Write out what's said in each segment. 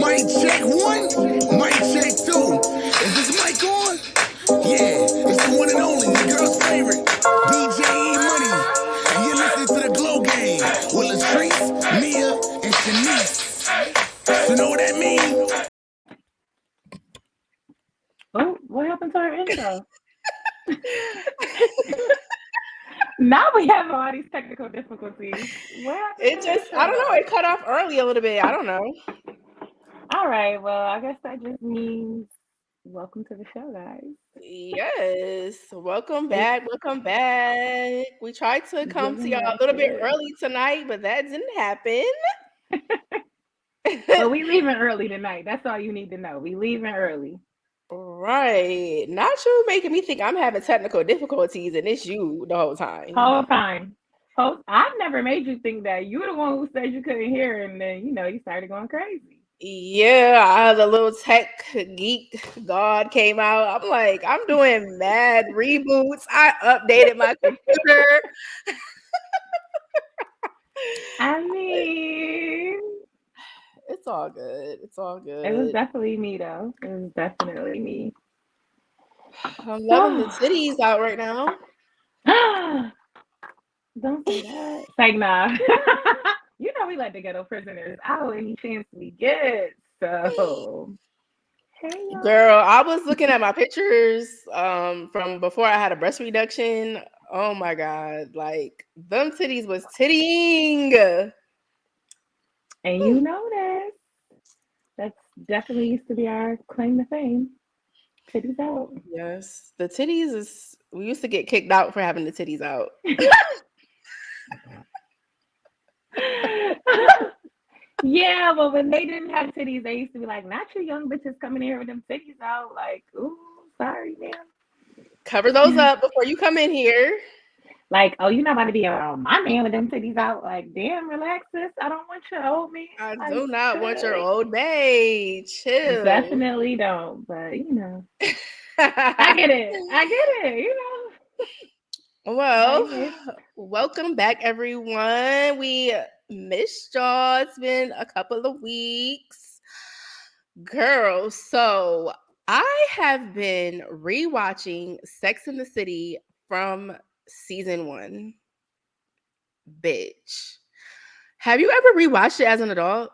Mic check one, mic check two. Is this mic on? Yeah, it's the one and only, your girl's favorite, DJ E Money. And you're listening to the Glow Game with Latrice, Mia, and Shanice. So know what that means? Oh, what happened to our intro? Now we have all these technical difficulties. What happened to It the just, I don't know, intro? it cut off early a little bit. I don't know. All right, well, I guess that just means welcome to the show, guys. Yes. Welcome It's back. Welcome back. We tried to come to giving y'all a back little bit here. early tonight, but that didn't happen. But we leaving early tonight. That's all you need to know. We leaving early. Right. Not you making me think I'm having technical difficulties and it's you the whole time. Whole time. I've never made you think that. You were the one who said you couldn't hear, and then you started going crazy. Yeah, the little tech geek god came out. I'm like, I'm doing mad reboots. I updated my computer. I mean, It's all good. It's all it was good. definitely me, though. It was definitely me. I'm loving the So, titties out right now. don't say that. Like, nah. We let the ghetto prisoners out any chance we get. So, hey, y'all. Girl, I was looking at my pictures from before I had a breast reduction. Oh my god, like them titties was tittying. And you know that. That's definitely used to be our claim to fame. Titties out. Yes, the titties is we used to get kicked out for having the titties out. Yeah, but when they didn't have titties, they used to be like, not you young bitches coming here with them titties out. Like, ooh, sorry, Cover those man. up before you come in here. Like, oh, you're not about to be around my man with them titties out. Like, damn, relax, sis. I don't want your old man. I Like, do not want your chill. old babe. Chill. Definitely don't. But, I get it. I get it. Well, Like, it's welcome back, everyone. We missed y'all. It's been a couple of weeks. Girl, so I have been rewatching Sex in the City from season one. Bitch. Have you ever rewatched it as an adult?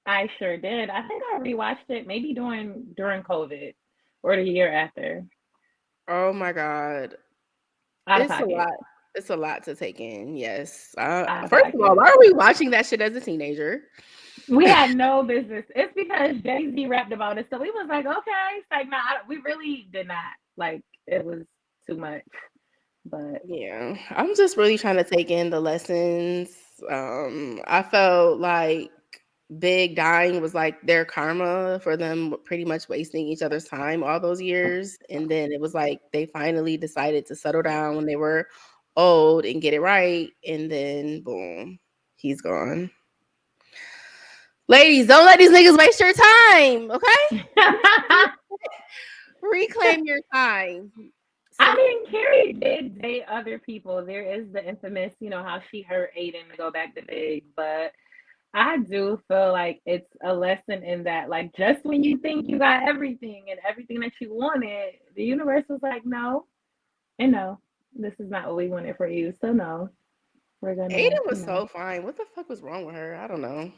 I sure did. I think I rewatched it maybe during COVID or the year after. Oh my God. Out of It's a pocket. lot. It's a lot to take in. Yes. Out of First of all, pocket. why are we watching that shit as a teenager? We had no business. It's because Jay Z rapped about it, so we was like, okay. It's like, nah, we really did not. Like, it was too much. But Yeah, I'm just really trying to take in the lessons. I felt like Big dying was like their karma for them pretty much wasting each other's time all those years. And then it was like they finally decided to settle down when they were old and get it right. And then boom, he's gone. Ladies, don't let these niggas waste your time, okay? Reclaim your time. I Some mean, Carrie did date other people. There is the infamous, how she hurt Aiden to go back to Big, but I do feel like it's a lesson in that, like, just when you think you got everything and everything that you wanted, the universe was like, no, and no, this is not what we wanted for you. So, no, we're gonna, Aiden was so fine. What the fuck was wrong with her? I don't know.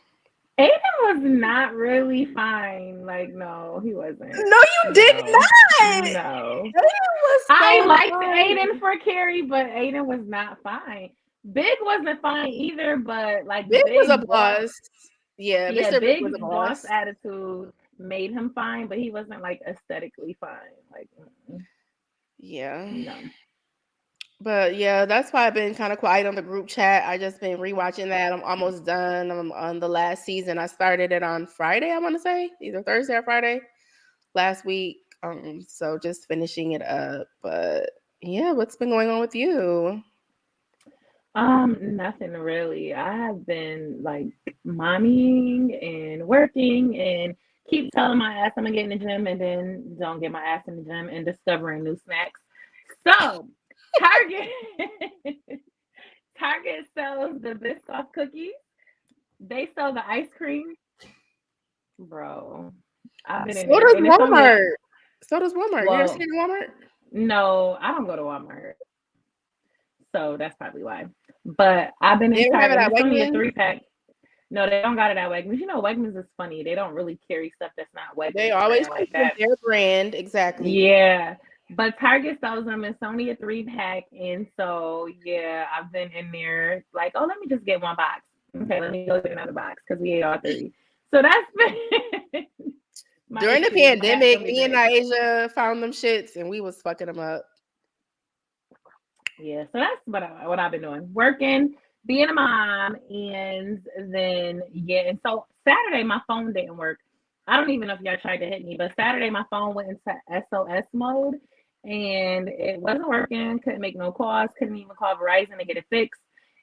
Aiden was not really fine. Like, no, he wasn't. No, you did No, not. no. Aiden was I so liked Aiden fine. for Carrie, but Aiden was not fine. Big wasn't fine either, but like Big was a Big boss, boss. Yeah, yeah, Mr. Big was Big's a boss boss. attitude made him fine, but he wasn't like aesthetically fine. Like, Yeah. no. But yeah, that's why I've been kind of quiet on the group chat. I just been rewatching that. I'm almost done. I'm on the last season. I started it on Friday, I want to say, either Thursday or Friday last week. So just finishing it up. But yeah, what's been going on with you? Nothing really. I have been like mommying and working and keep telling my ass I'm gonna get in the gym and then don't get my ass in the gym and discovering new snacks. So Target Target sells the Biscoff cookies. They sell the ice cream. bro. I've been in So there, does and it's only a Walmart. So does Walmart. You ever well, seen Walmart? no, I don't go to Walmart, so that's probably why. But I've been in They don't have it Target, and at it's only a Wegmans. 3 pack. No, they don't got it at Wegmans. You know, Wegmans is funny. They don't really carry stuff that's not They Wegmans always brand stick like with that. their brand. Exactly. Yeah. But Target sells them. It's only a 3 pack. And so, yeah, I've been in there like, oh, let me just get one box. Okay, let me go get another box because we ate all three. So that's been my During the issue. My hat pandemic, don't be me and great. Asia found them shits and we was fucking them up. Yeah, so that's what I've been doing. Working, being a mom, and then yeah, and so Saturday my phone didn't work. I don't even know if y'all tried to hit me, but Saturday my phone went into SOS mode and it wasn't working. Couldn't make no calls. Couldn't even call Verizon to get it fixed.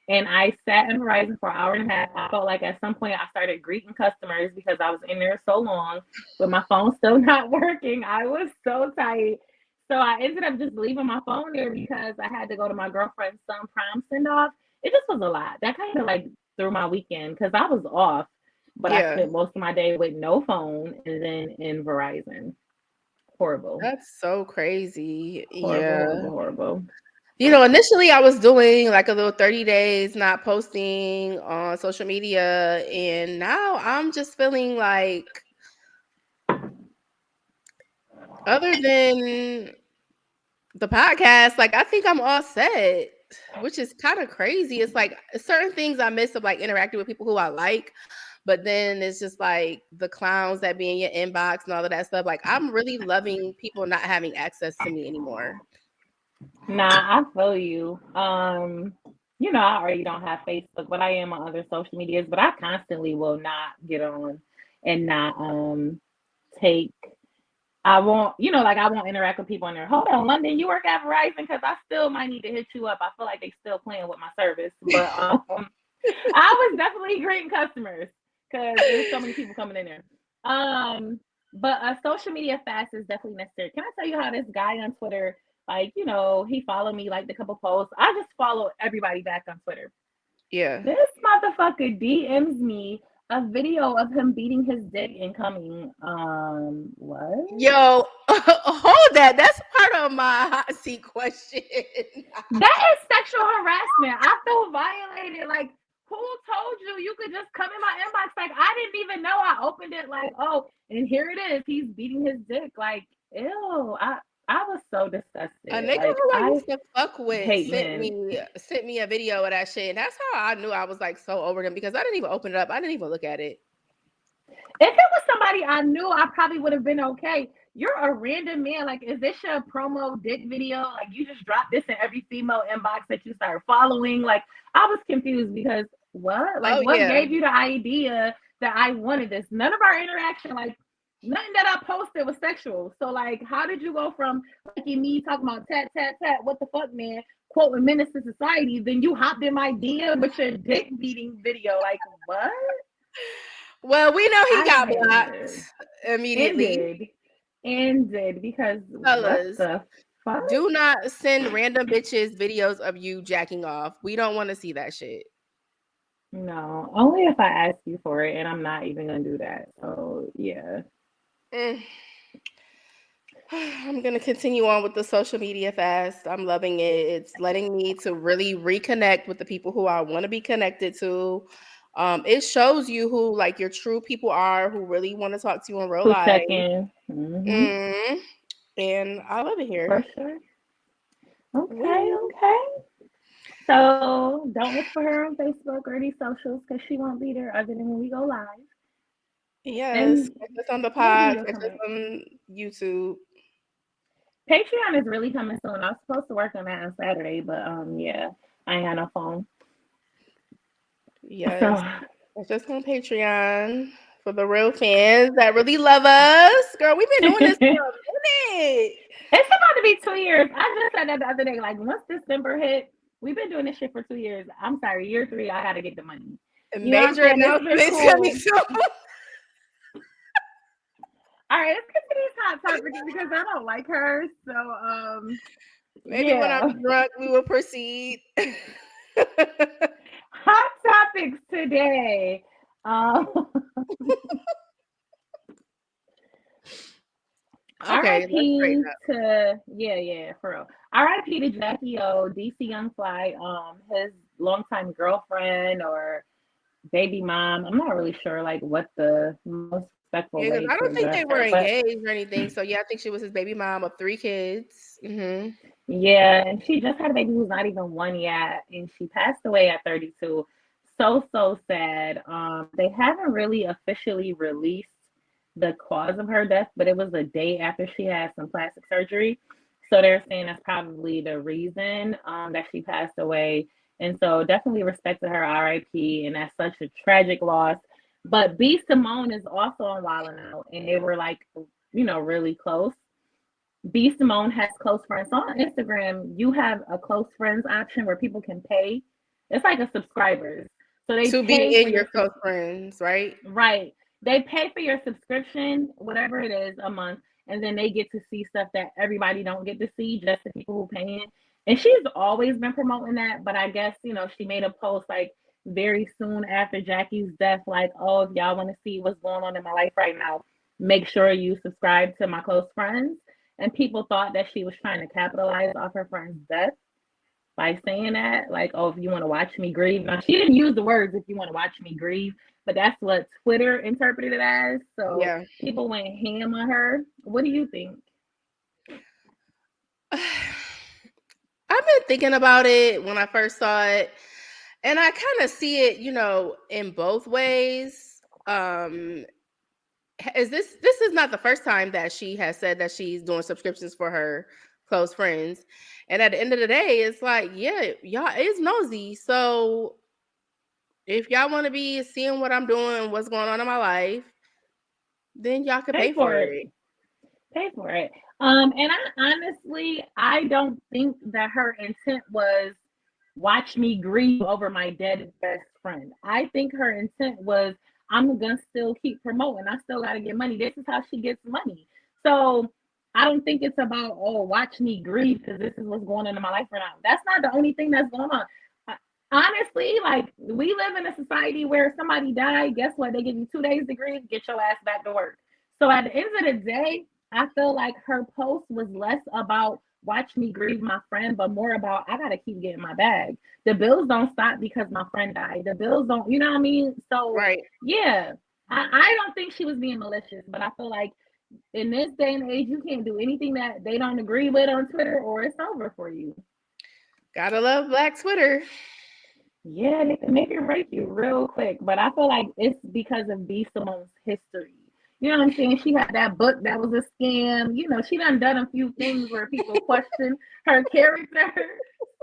And I sat in Verizon for an hour and a half. I felt like at some point I started greeting customers because I was in there so long with my phone still not working. I was so tired. So I ended up just leaving my phone there because I had to go to my girlfriend's son prom send off. It just was a lot. That kind of like threw my weekend because I was off, but I Yeah, spent most of my day with no phone and then in Verizon. Horrible, that's so crazy. horrible, Yeah. horrible, horrible. Initially I was doing like a little 30 days not posting on social media. And now I'm just feeling like, other than the podcast, like I think I'm all set, which is kind of crazy. It's like certain things I miss of like interacting with people who I like, but then it's just like the clowns that be in your inbox and all of that stuff. Like I'm really loving people not having access to me anymore. Nah, I feel you. I already don't have Facebook, but I am on other social medias. But I constantly will not get on and not take I won't, like I won't interact with people in there. Hold on, London, you work at Verizon because I still might need to hit you up. I feel like they still playing with my service, but I was definitely greeting customers because it was so many people coming in there. But a social media fast is definitely necessary. Can I tell you how this guy on Twitter, like, he followed me, liked a couple posts. I just follow everybody back on Twitter. Yeah. This motherfucker DMs me a video of him beating his dick and coming. What? Yo, hold that. That's part of my hot seat question. That is sexual harassment. I feel violated. Like, who told you you could just come in my inbox? Like, I didn't even know. I opened it like, oh, and here it is. He's beating his dick. Like, ew. I was so A disgusted. nigga Like, who I I used to fuck with hate sent men. me a video of that shit. And that's how I knew I was like so over them because I didn't even open it up. I didn't even look at it. If it was somebody I knew, I probably would have been okay. You're a random man. Like, is this your promo dick video? Like, you just drop this in every female inbox that you start following. Like, I was confused because what? Like, Oh what yeah. gave you the idea that I wanted this? None of our interaction, like, nothing that I posted was sexual. So, like, how did you go from liking me talking about tat, tat, tat, what the fuck, man, quoting Menace to Society, then you hopped in my DM with your dick beating video? Like, what? Well, we know he I got hated blocked it. immediately. Ended. Ended because what Fellas, the fuck? do not send random bitches videos of you jacking off. We don't want to see that shit. No, only if I ask you for it, and I'm not even gonna do that. So yeah. Mm. I'm gonna continue on with the social media fast. I'm loving it. It's letting me to really reconnect with the people who I want to be connected to. It shows you who like your true people are, who really want to talk to you in real Who life. check in? Mm. And I love it here. For sure. Okay, Woo. okay. So don't look for her on Facebook or any socials because she won't be there other than when we go live. Yes, And catch us on the maybe pod, you'll catch come us back. on YouTube. Patreon is really coming soon. I was supposed to work on that on Saturday, but yeah, I ain't got no phone. So Yes, catch us on Patreon for the real fans that really love us. Girl, we've been doing this for it's a minute. about to be 2 years. I just said that the other day. Like once December hit, we've been doing this shit for 2 years. I'm sorry, year three, I gotta get the money. A You know what I'm major saying? It's been announcement coming cool. soon. All right, let's get to these hot topics because I don't like her. So Maybe when I'm yeah. drunk, we will proceed. Hot topics today. Um Okay, let's straighten R.I.P. up. to yeah, for real. R.I.P. to Jackie O, DC Young Fly, his longtime girlfriend or baby mom. I'm not really sure like what the most respectful Yeah, because way I to don't think address they were her, but engaged or anything. So yeah, I think she was his baby mom of 3 kids. yeah, and she just had a baby who's not even one yet, and she passed away at 32. So sad. They haven't really officially released the cause of her death, but it was a day after she had some plastic surgery. So they're saying that's probably the reason that she passed away. And so definitely respect to her, RIP, and that's such a tragic loss. But B Simone is also on Wild 'N Out, and they were like, really close. B Simone has close friends. So on Instagram, you have a close friends option where people can pay. It's like a subscribers. So they To be pay for in your your close friends, right? right. They pay for your subscription, whatever it is, a month, and then they get to see stuff that everybody don't get to see, just the people who pay in. And she's always been promoting that, but I guess, she made a post like very soon after Jackie's death, like, oh, if y'all want to see what's going on in my life right now, make sure you subscribe to my close friends. And people thought that she was trying to capitalize off her friend's death by saying that, like, oh, if you want to watch me grieve. Now, she didn't use the words, if you want to watch me grieve, but that's what Twitter interpreted it as. So Yeah. people went ham on her. What do you think? I've been thinking about it when I first saw it, and I kind of see it, in both ways. This is not the first time that she has said that she's doing subscriptions for her close friends. And at the end of the day, it's like, yeah, y'all is nosy. So if y'all want to be seeing what I'm doing, what's going on in my life, then y'all could Pay pay for for it. it. Pay for it. And I honestly, I don't think that her intent was watch me grieve over my dead best friend. I think her intent was I'm gonna still keep promoting. I still gotta get money. This is how she gets money. So I don't think it's about watch me grieve because this is what's going on in my life right now. That's not the only thing that's going on. Honestly, like we live in a society where if somebody died, guess what? They give you 2 days to grieve, get your ass back to work. So at the end of the day, I feel like her post was less about watch me grieve my friend, but more about I gotta keep getting my bag. The bills don't stop because my friend died. The bills don't, you know what I mean? So Right. yeah, I don't think she was being malicious, but I feel like in this day and age, you can't do anything that they don't agree with on Twitter, or it's over for you. Gotta love Black Twitter. Yeah, they can make it break you real quick. But I feel like it's because of B Simone's history. You know what I'm saying? She had that book that was a scam. She done a few things where people question her character.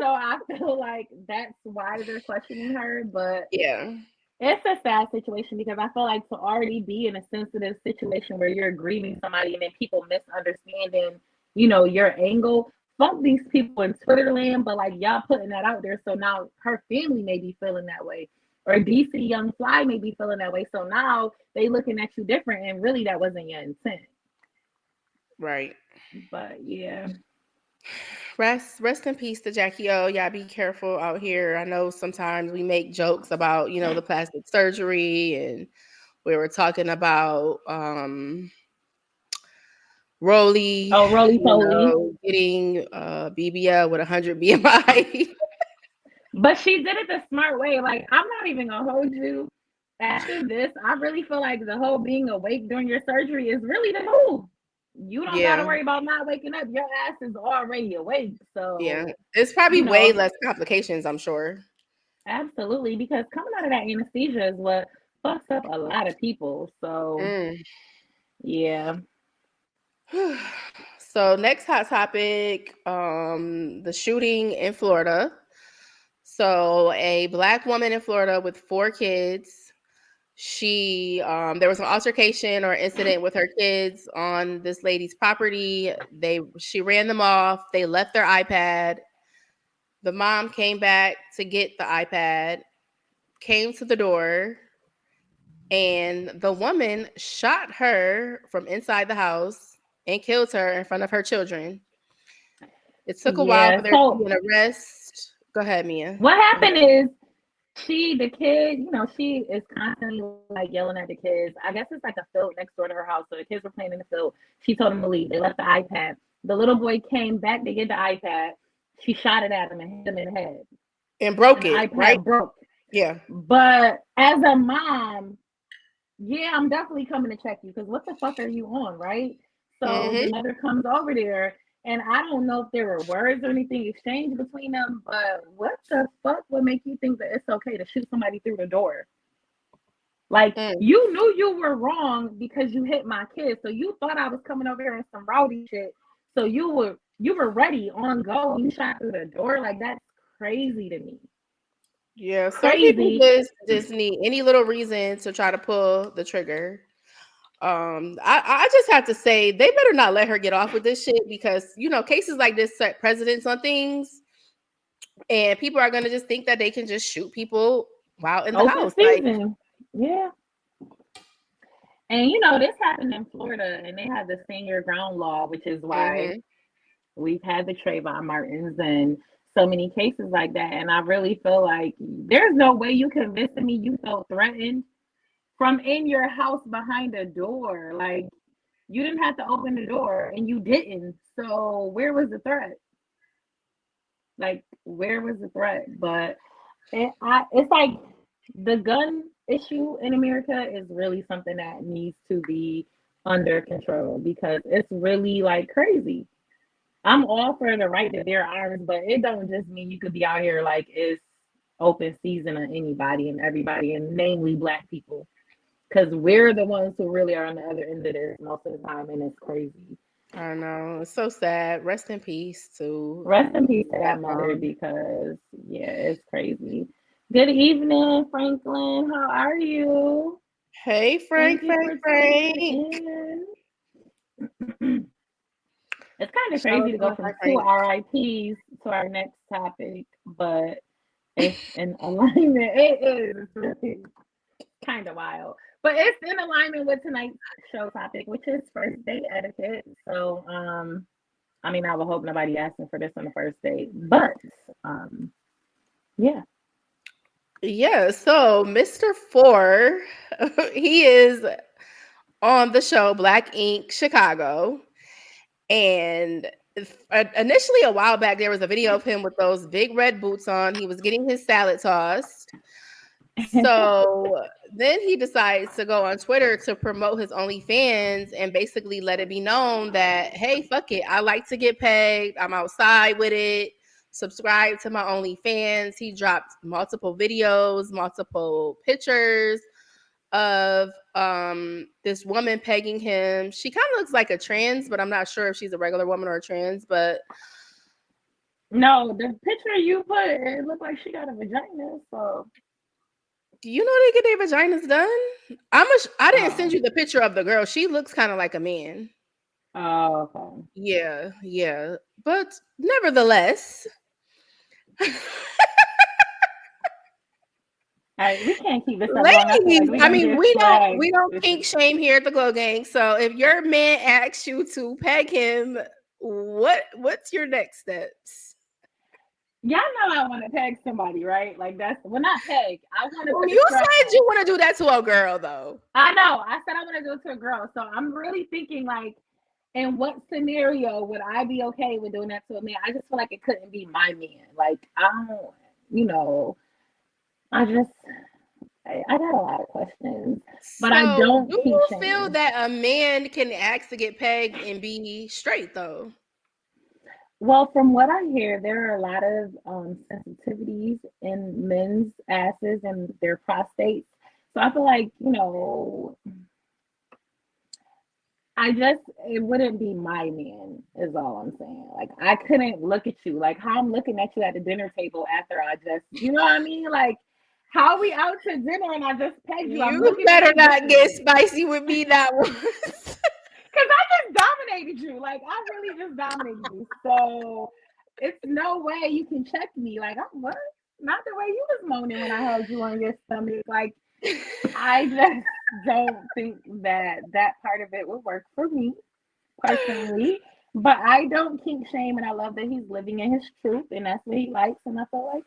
So I feel like that's why they're questioning her. But Yeah. it's a sad situation because I feel like to already be in a sensitive situation where you're grieving somebody and then people misunderstanding, your angle. Fuck these people in Twitter land, but like y'all putting that out there. So now her family may be feeling that way. Or DC Young Fly may be feeling that way. So now they looking at you different and really that wasn't your intent. Right. But yeah. Rest in peace to Jackie O. Y'all be careful out here. I know sometimes we make jokes about, the plastic surgery, and we were talking about Rolly, Oh, roly poly. getting BBL with 100 BMI. But she did it the smart way. Like, I'm not even gonna hold you. After this, I really feel like the whole being awake during your surgery is really the move. You don't gotta Yeah. worry about not waking up. Your ass is already awake. Yeah. So, It's probably you way know, less complications, I'm sure. absolutely. Because coming out of that anesthesia is what fucks up a lot of people. So, Mm. yeah. So next hot topic, the shooting in Florida. So a Black woman in Florida with 4 kids. She there was an altercation or incident with her kids on this lady's property. She ran them off. They left their iPad. The mom came back to get the iPad, came to the door, and the woman shot her from inside the house and killed her in front of her children. It took a while Yeah. for there to be So, an arrest. Go ahead, Mia. what Go ahead. happened is the kid, she is constantly like yelling at the kids. I guess it's like a field next door to her house. So the kids were playing in the field. She told them to leave. They left the iPad. The little boy came back to get the iPad. She shot it at him and hit him in the head. And broke And the it, right? iPad broke. Yeah. But as a mom, yeah, I'm definitely coming to check you because what the fuck are you on, right? So the Mm-hmm. mother comes over there, and I don't know if there were words or anything exchanged between them, but what the fuck would make you think that it's okay to shoot somebody through the door? Like Mm. you knew you were wrong because you hit my kid, so you thought I was coming over here in some rowdy shit. So you were ready on go. You shot through the door, like that's crazy to me. Yeah, some people Crazy. just need any little reason to try to pull the trigger. I just have to say they better not let her get off with this shit because cases like this set precedents on things, and people are gonna just think that they can just shoot people while in the Open house. Like, season. Yeah. And this happened in Florida, and they have the senior ground law, which is why hmm we've had the Trayvon Martins and so many cases like that. And I really feel like there's no way you convincing me you felt threatened from in your house behind a door. Like you didn't have to open the door, and you didn't. So where was the threat? Like where was the threat? But it's like the gun issue in America is really something that needs to be under control because it's really like crazy. I'm all for the right to bear arms, but it don't just mean you could be out here like it's open season on anybody and everybody, and namely Black people, because we're the ones who really are on the other end of this most of the time, and it's crazy. I know it's so sad. Rest in peace to Rest in peace to that that mother mom. because yeah, it's crazy. Good evening, Franklin. How are you? Hey, Thank Frank, you Frank, for tuning Frank. in. It's kind of Shout crazy out to to go my from Frank, two Frank. RIPs to our next topic, but it's in alignment. It is. It's really kind of wild. But it's in alignment with tonight's show topic, which is first date etiquette. So, I mean, I would hope nobody asking for this on the first date, but um, yeah. Yeah, so Mr. Four, he is on the show Black Ink Chicago. And initially, a while back, there was a video of him with those big red boots on. He was getting his salad tossed. So then he decides to go on Twitter to promote his OnlyFans and basically let it be known that, hey, fuck it. I like to get pegged. I'm outside with it. Subscribe to my OnlyFans. He dropped multiple videos, multiple pictures of this woman pegging him. She kind of looks like a trans, but I'm not sure if she's a regular woman or a trans. But No, the picture you put, it looked like she got a vagina. So, do you know they get their vaginas done? I didn't send oh, you the picture of the girl. She looks kind of like a man. oh, okay. Yeah, yeah. But nevertheless, All right, we can't keep this up long. I feel like ladies, we're I gonna mean, get we don't flagged. we don't kink shame here at the Glow Gang. So if your man asks you to peg him, what's your next steps? Y'all know I want to peg somebody, right? Like that's well, not peg. I want to Well, put a you strap said on. you want to do that to a girl, though. I know. I said I want to do it to a girl. So I'm really thinking like, in what scenario would I be okay with doing that to a man? I just feel like it couldn't be my man. Like I don't, you know, I just I got a lot of questions, but I So, don't do keep you feel shaming. that a man can ask to get pegged and be straight, though? Well, from what I hear, there are a lot of sensitivities in men's asses and their prostates. So I feel like, I just, it wouldn't be my man, is all I'm saying. Like, I couldn't look at you, like, how I'm looking at you at the dinner table after I just, you know what I mean? Like, how we out to dinner and I just pegged you. I'm You looking at better you not get differently. spicy with me that once. Because I just dominated you. Like, I really just dominated you. So it's no way you can check me. Like, I'm what? Not the way you was moaning when I held you on your stomach. Like, I just don't think that that part of it would work for me personally. But I don't kink shame, and I love that he's living in his truth, and that's what he likes. And I feel like,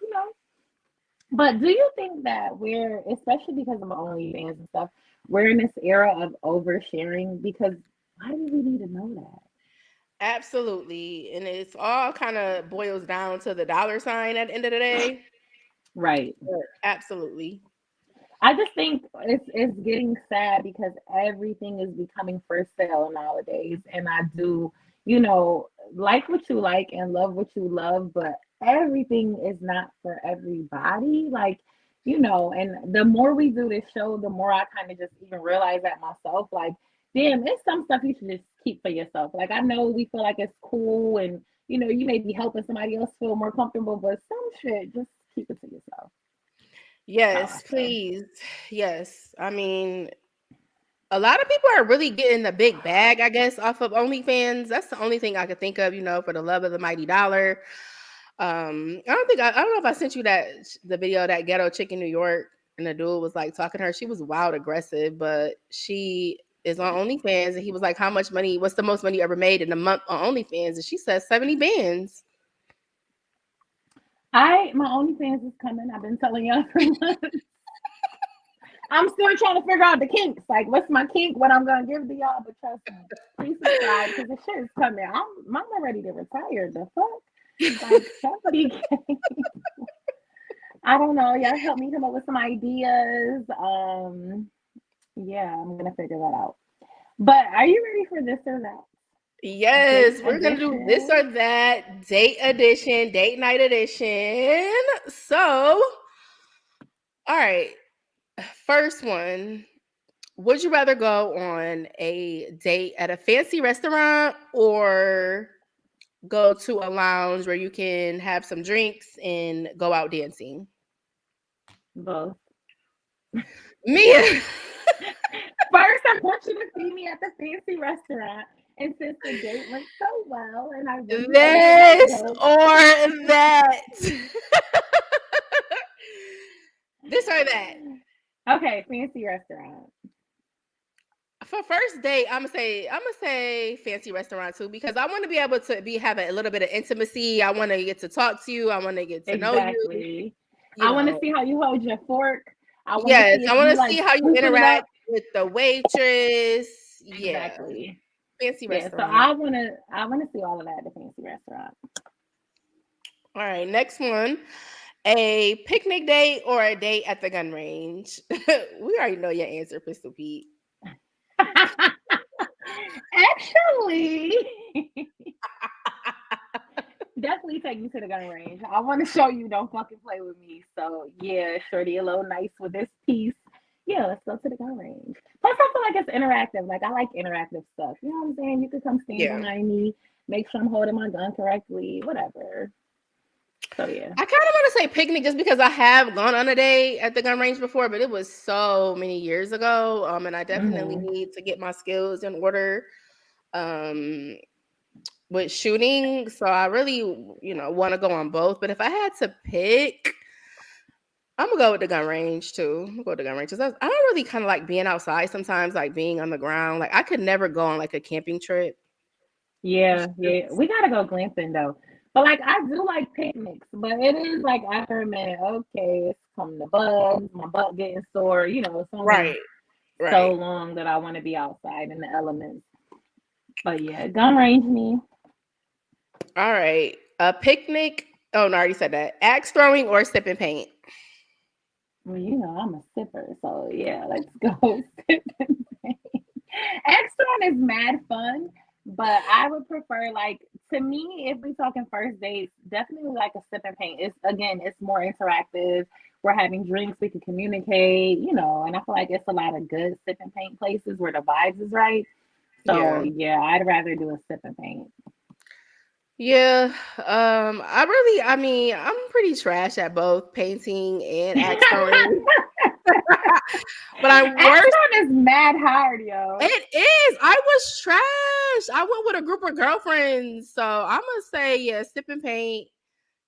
But do you think that we're, especially because of OnlyFans and stuff, we're in this era of oversharing? Because why do we need to know that? Absolutely. And it's all kind of boils down to the dollar sign at the end of the day. Right. But absolutely. I just think it's getting sad because everything is becoming for sale nowadays, and I do, like what you like and love what you love, but everything is not for everybody. And the more we do this show, the more I kind of just even realize that myself. Like, damn, there's some stuff you should just keep for yourself. Like, I know we feel like it's cool, and you may be helping somebody else feel more comfortable, but some shit, just keep it to yourself. How I Yes, feel. please. Yes. I mean, a lot of people are really getting the big bag, I guess, off of OnlyFans. That's the only thing I could think of, for the love of the mighty dollar. I don't know if I sent you the video of that ghetto chick in New York, and the dude was like talking to her. She was wild aggressive, but she is on OnlyFans, and he was like, "How much money? What's the most money you ever made in a month on OnlyFans?" And she said 70 bands. My OnlyFans is coming. I've been telling y'all for months. I'm still trying to figure out the kinks. Like, what's my kink? What I'm gonna give to y'all? But trust me, please subscribe because the shit is coming. I'm ready to retire. The fuck, like 70K. I don't know. Y'all help me come up with some ideas. Yeah, I'm gonna figure that out. But are you ready for this or that? Date Yes, we're gonna do this edition. or that date edition, date night edition. So, all right, first one. Would you rather go on a date at a fancy restaurant or go to a lounge where you can have some drinks and go out dancing? Both. Mia, First, I want you to see me at the fancy restaurant. And since the date went so well and I really wanted it to this go, or that. This or that. okay, fancy restaurant. For first date, I'm gonna say fancy restaurant too because I want to be able to be having a little bit of intimacy. I want to get to talk to you. I want to get to know you. Exactly. You I want to know, see how you hold your fork. I want to yes, see I if want you to like see how you scooping it interact up. with the waitress. Yeah, Exactly. fancy Yeah, so restaurant. I wanna see all of that at the fancy restaurant. All right, next one. A picnic date or a date at the gun range? We already know your answer, Pistol Pete. Actually, definitely take me to the gun range. I want to show you don't fucking play with me. So yeah, shorty a little nice with this piece. Yeah, let's go to the gun range. Plus, I feel like it's interactive. Like I like interactive stuff. You know what I'm saying? You could come stand Yeah. behind me, make sure I'm holding my gun correctly, whatever. So yeah. I kind of want to say picnic just because I have gone on a date at the gun range before, but it was so many years ago. And I definitely Hmm. need to get my skills in order um, with shooting. So I really, want to go on both. But if I had to pick, I'm gonna go with the gun range too. I'm gonna go with the gun range because I don't really kind of like being outside sometimes, like being on the ground. Like I could never go on like a camping trip. Yeah, It's yeah. just- We gotta go glamping though. But like I do like picnics, but it is like after a minute, okay, it's coming to bugs, my butt getting sore, it's only right, so right. long that I want to be outside in the elements. But yeah, gun range me. All right. A picnic. Oh no, I already said that. Axe throwing or sipping paint. Well, I'm a sipper, so yeah, let's go sip and paint. Extra is mad fun, but I would prefer like to me if we talking first dates, definitely like a sip and paint. It's more interactive. We're having drinks, we can communicate, and I feel like it's a lot of good sip and paint places where the vibes is right. So Yeah. yeah, I'd rather do a sip and paint. Yeah. I mean, I'm pretty trash at both painting and axe throwing. But I'm worse. Extra is mad hard, yo. It is. I was trash. I went with a group of girlfriends. So I'm gonna say, yeah, sip and paint.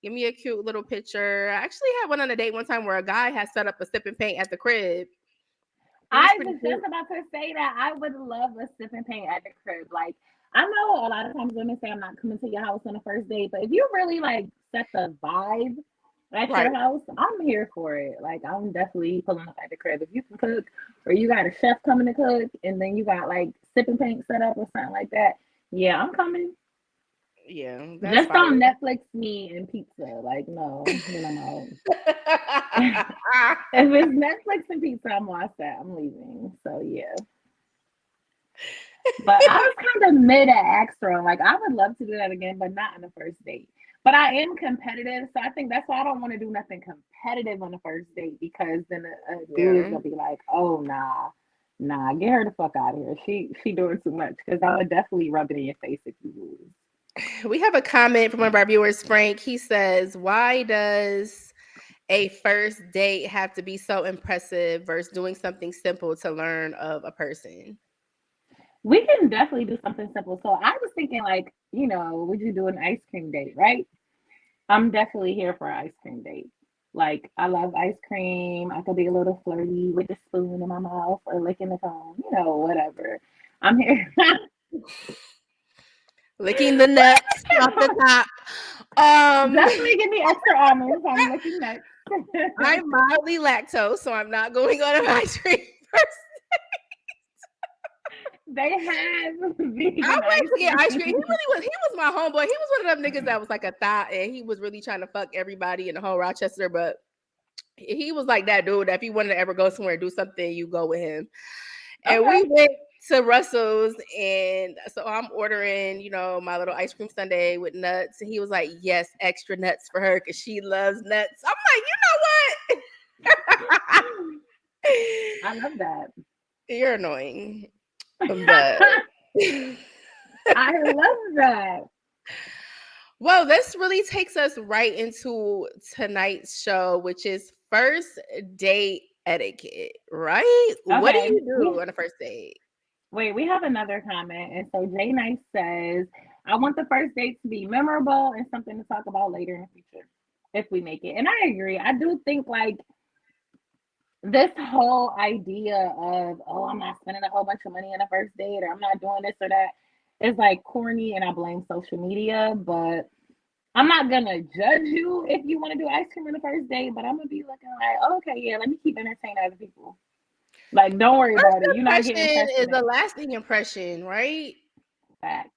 Give me a cute little picture. I actually had one on a date one time where a guy had set up a sip and paint at the crib. It was I pretty was just cute. about to say that I would love a sip and paint at the crib. Like I know a lot of times women say I'm not coming to your house on the first date, but if you really like set the vibe, at Right. your house, I'm here for it. Like I'm definitely pulling up at the crib. If you can cook or you got a chef coming to cook and then you got like sipping paint set up or something like that, yeah, I'm coming. Yeah, that's Just fire. don't Netflix me and pizza. Like, no, then I'm out. If it's Netflix and pizza, I'm all set. I'm leaving. So yeah. But I was kind of mid at Extra. Like I would love to do that again, but not on the first date. But I am competitive, so I think that's why I don't want to do nothing competitive on the first date because then a dude is Yeah. gonna be like, "Oh nah, nah, get her the fuck out of here. She doing too much." Because I would definitely rub it in your face if you lose. We have a comment from one of our viewers, Frank. He says, "Why does a first date have to be so impressive versus doing something simple to learn of a person?" We can definitely do something simple. So I was thinking, like, would you do an ice cream date, right? I'm definitely here for an ice cream date. Like, I love ice cream. I could be a little flirty with the spoon in my mouth or licking the cone, whatever. I'm here. Licking the nuts off the top. Um, Definitely give me extra almonds. I'm licking nuts. I'm mildly lactose, so I'm not going on an ice cream. They have I vegan went ice to get ice cream. cream. He was my homeboy. He was one of them niggas that was like a thought, and he was really trying to fuck everybody in the whole Rochester. But he was like that dude that if you wanted to ever go somewhere and do something, you go with him. And we Okay. went to Russell's, and so I'm ordering, my little ice cream sundae with nuts. And he was like, "Yes, extra nuts for her because she loves nuts." I'm like, I love that. you're annoying, but I love that. well, this really takes us right into tonight's show, which is first date etiquette, right? What do Okay. you do on a first date? Wait, we have another comment. And so Jay Nice says, I want the first date to be memorable and something to talk about later in the future if we make it. And I agree. I do think like this whole idea of, oh, I'm not spending a whole bunch of money on a first date or I'm not doing this or that is like corny and I blame social media. But I'm not gonna judge you if you want to do ice cream on the first date, but I'm gonna be looking like, oh, okay, yeah, let me keep entertaining other people. Like, don't worry First about it. You're not getting impression pressed is in a it. lasting impression, right? Facts.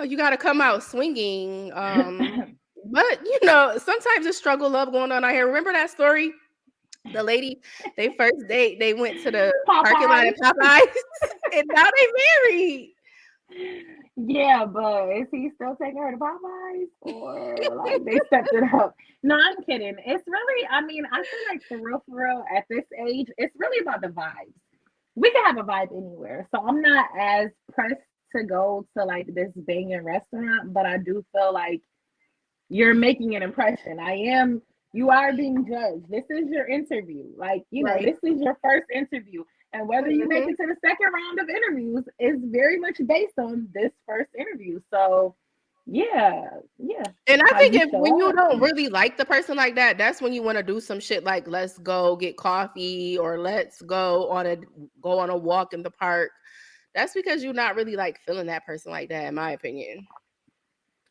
You got to come out swinging. But sometimes a struggle love going on out here. Remember that story? The lady, they first date, they went to the parking lot Popeyes. at Popeyes, and now they married. Yeah, but is he still taking her to Popeyes or like they stepped it up? No, I'm kidding. It's really, I mean, I feel like for real, at this age, it's really about the vibes. We can have a vibe anywhere. So I'm not as pressed to go to like this banging restaurant, but I do feel like you're making an impression. You are being judged. This is your interview. Like, Right. this is your first interview. And whether you make Mhm. it to the second round of interviews is very much based on this first interview. So, yeah, yeah. And I How think you if when show you up. don't really like the person like that, that's when you want to do some shit like let's go get coffee or let's go on a walk in the park. That's because you're not really like feeling that person like that, in my opinion.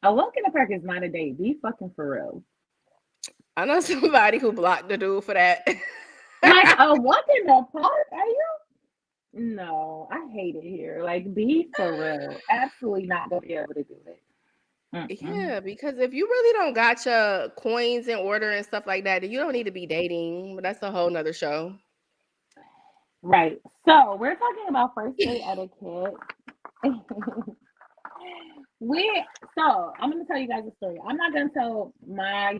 A walk in the park is not a date. Be fucking for real. I know somebody who blocked the dude for that. Like a walk in the park? Are you? No, I hate it here. Like, be for real. Absolutely not gonna be able to do it. Mm-mm. Yeah, because if you really don't got your coins in order and stuff like that, then you don't need to be dating. But that's a whole nother show. Right. So we're talking about first date etiquette. we I'm gonna tell you guys a story. I'm not gonna tell my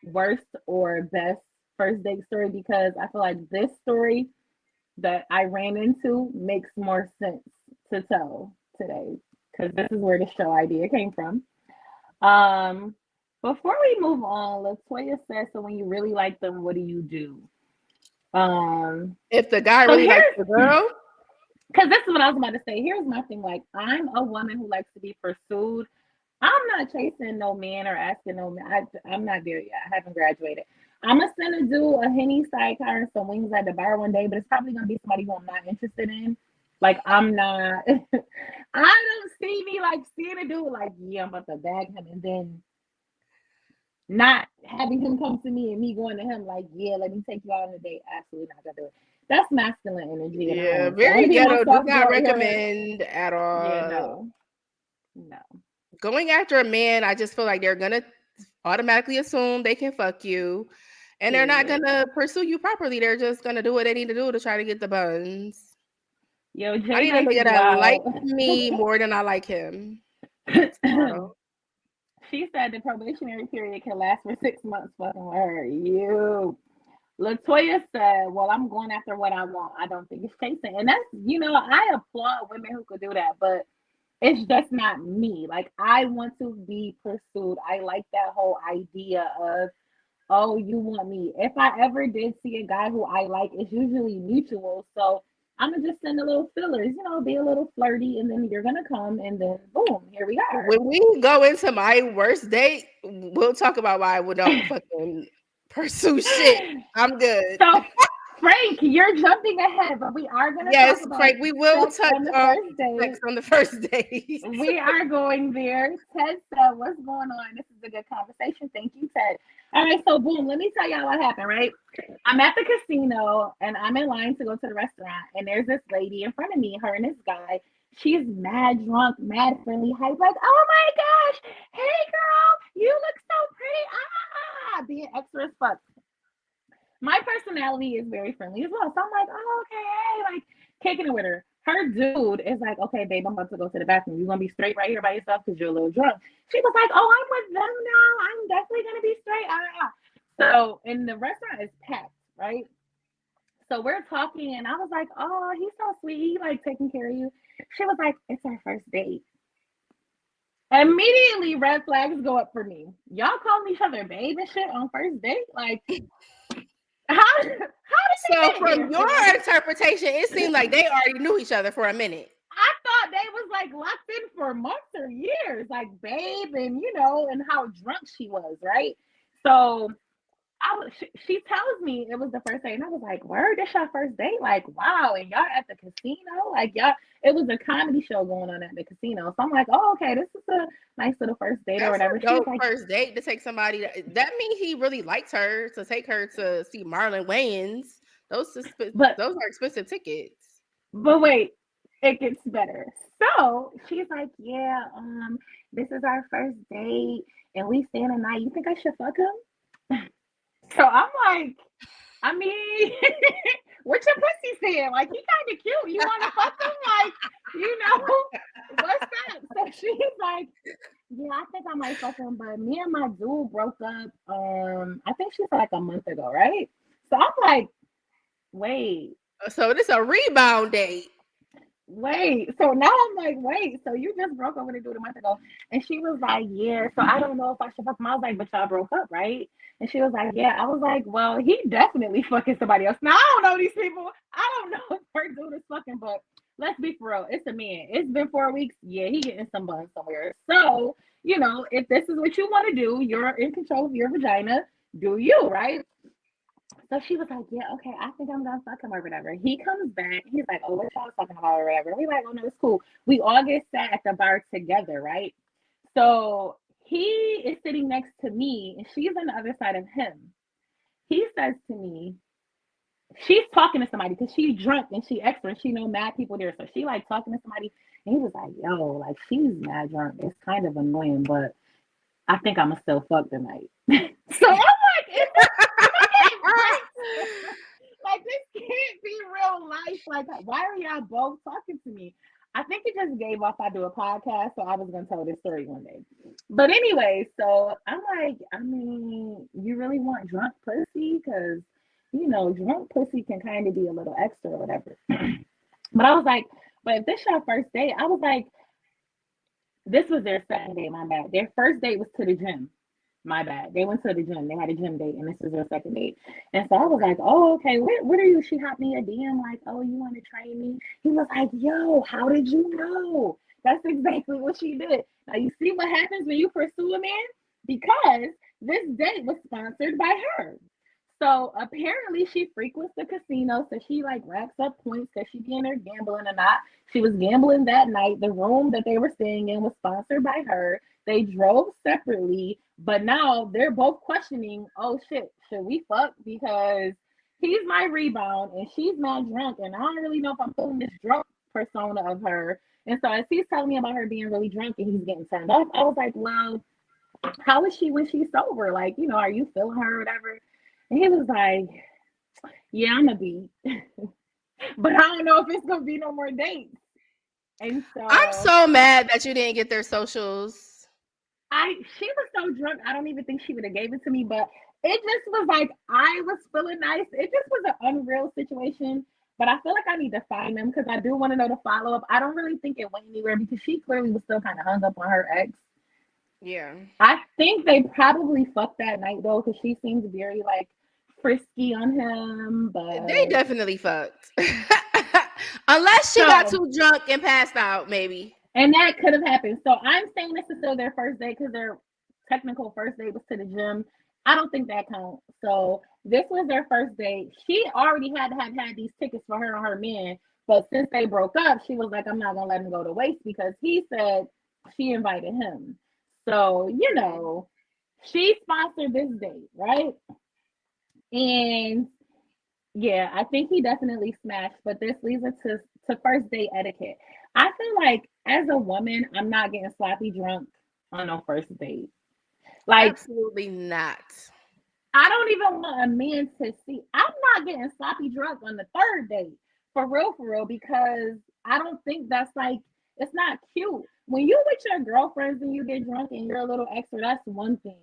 worst or best first date story because I feel like this story that I ran into makes more sense to tell today because this is where the show idea came from. Um, Before we move on, Latoya says, so when you really like them, what do you do? Um, If the guy so really likes here's the girl, because this is what I was about to say. Here's my thing. Like, I'm a woman who likes to be pursued. I'm not chasing no man or asking no man. I'm not there yet. I haven't graduated. I'm gonna send a dude a Henny sidecar and some wings at the bar one day, but it's probably gonna be somebody who I'm not interested in. Like, I'm not. I don't see me like seeing a dude like, yeah, I'm about to bag him, and then Not having him come to me and me going to him like, yeah, let me take you out on a date. Absolutely not gonna do it. That's masculine energy, and I Yeah, don't. So I want very to be ghetto. Do myself, not girl. Here, recommend at yeah, all. no, no. Going after a man, I just feel like they're gonna automatically assume they can fuck you, and they're not Period. gonna pursue you properly. They're just gonna do what they need to do to try to get the buns. Yo, I Jay need a Nice nigga is that like wild. me more than I like him. That's the motto. She said the probationary period can last for 6 months. Fucking with her. You. Latoya said, well, I'm going after what I want. I don't think it's chasing. And that's, I applaud women who could do that, but it's just not me. Like, I want to be pursued. I like that whole idea of, oh, you want me. If I ever did see a guy who I like, it's usually mutual. So I'm gonna just send a little fillers, be a little flirty, and then you're gonna come, and then boom, here we are. When we go into my worst date, we'll talk about why we don't fucking pursue shit. I'm good. So, Frank, you're jumping ahead, but we are gonna talk Yes, about Frank, we will sex touch on the on first date. sex on the first date. We are going there. Ted said, what's going on? This is a good conversation. Thank you, Ted. All right, so boom, let me tell y'all what happened, right? I'm at the casino and I'm in line to go to the restaurant, and there's this lady in front of me, her and this guy. She's mad drunk, mad friendly, hype, like, oh my gosh, hey girl, you look so pretty. Being extra as fuck. My personality is very friendly as well. So I'm like, oh, okay, hey, like kicking it with her. Her dude is like, okay, babe, I'm about to go to the bathroom. You gonna be straight right here by yourself because you're a little drunk. She was like, oh, I'm with them now. I'm definitely gonna be straight. So, and the restaurant is packed, right? So we're talking, and I was like, oh, he's so sweet. He like taking care of you. She was like, it's our first date. Immediately, red flags go up for me. Y'all calling each other babe and shit on first date? Like, how did So, we get from here, your Philly? interpretation, it seemed like they already knew each other for a minute. I thought they was like locked in for months or years, like babe, and and how drunk she was, right? So she tells me it was the first date, and I was like, "Word, this your first date? Like, wow!" And y'all at the casino, like y'all, it was a comedy show going on at the casino. So I'm like, "Oh, okay, this is a nice little first date or That's whatever." a She was dope like, first date to take somebody. That means he really likes her to take her to see Marlon Wayans. "But Those are expensive tickets. But wait, it gets better. So she's like, yeah, this is our first date and we staying a night. You think I should fuck him? So I'm like, I mean, what your pussy saying? Like, he kind of cute. You want to fuck him? Like, what's that? So she's like, yeah, I think I might fuck him, but me and my dude broke up. I think she said like a month ago, right? So I'm like, wait, So this a rebound date. wait. So now I'm like, wait. So you just broke up with a dude a month ago, and she was like, yeah. So I don't know if I should fuck him. I was like, but y'all broke up, right? And she was like, yeah. I was like, well, he definitely fucking somebody else. Now I don't know these people. I don't know if her dude is fucking, but let's be for real. It's a man. It's been 4 weeks. Yeah, he getting some bun somewhere. So if this is what you want to do, you're in control of your vagina. Do you, right? So she was like, yeah, okay, I think I'm gonna fuck him or whatever. He comes back. He's like, oh, what y'all talking about or whatever. We like, oh no, it's cool. We all get sat at the bar together, right? So he is sitting next to me and she's on the other side of him. He says to me, she's talking to somebody because she's drunk and she extra and she know mad people there. So she like talking to somebody and he was like, yo, like she's mad drunk. It's kind of annoying, but I think I'ma still fuck tonight. So I'm like, is this fucking right? Like this can't be real life. Like, why are y'all both talking to me? I think he just gave up. I do a podcast, so I was gonna tell this story one day. But anyway, so I'm like, I mean, you really want drunk pussy? Because drunk pussy can kind of be a little extra or whatever. But I was like, but if this your first date, I was like, this was their second date, my bad. Their first date was to the gym. My bad. They went to the gym. They had a gym date, and this was their second date. And so I was like, oh, okay, what are you? She hopped me a DM like, oh, you want to train me? He was like, yo, how did you know? That's exactly what she did. Now you see what happens when you pursue a man? Because this date was sponsored by her. So apparently she frequents the casino, so she like racks up points because she be in there gambling or not. She was gambling that night. The room that they were staying in was sponsored by her. They drove separately, but now they're both questioning, oh shit, should we fuck? Because he's my rebound and she's mad drunk, and I don't really know if I'm feeling this drunk persona of her. And so as he's telling me about her being really drunk and he's getting turned off, I was like, well, how is she when she's sober? Like, are you feeling her or whatever? And he was like, yeah, I'm a beat, but I don't know if it's gonna be no more dates. And I'm so so mad that you didn't get their socials. she was so drunk, I don't even think she would have gave it to me, but it just was like I was feeling nice. It just was an unreal situation. But I feel like I need to find them because I do want to know the follow up. I don't really think it went anywhere because she clearly was still kind of hung up on her ex. Yeah. I think they probably fucked that night though, because she seems very like frisky on him. They But definitely fucked. Unless she got so, too drunk and passed out, maybe. and that could have happened. So I'm saying this is still their first date because their technical first date was to the gym. I don't think that counts. So this was their first date. She already had to have had these tickets for her and her man. But since they broke up, she was like, I'm not gonna let him go to waste because he said she invited him. So, she sponsored this date, right? And yeah, I think he definitely smashed, but this leads us to first date etiquette. I feel like as a woman, I'm not getting sloppy drunk on a first date. Like, Absolutely not. I don't even want a man to see. I'm not getting sloppy drunk on the third date for real, because I don't think that's like, it's not cute. When you with your girlfriends and you get drunk and you're a little extra, that's one thing.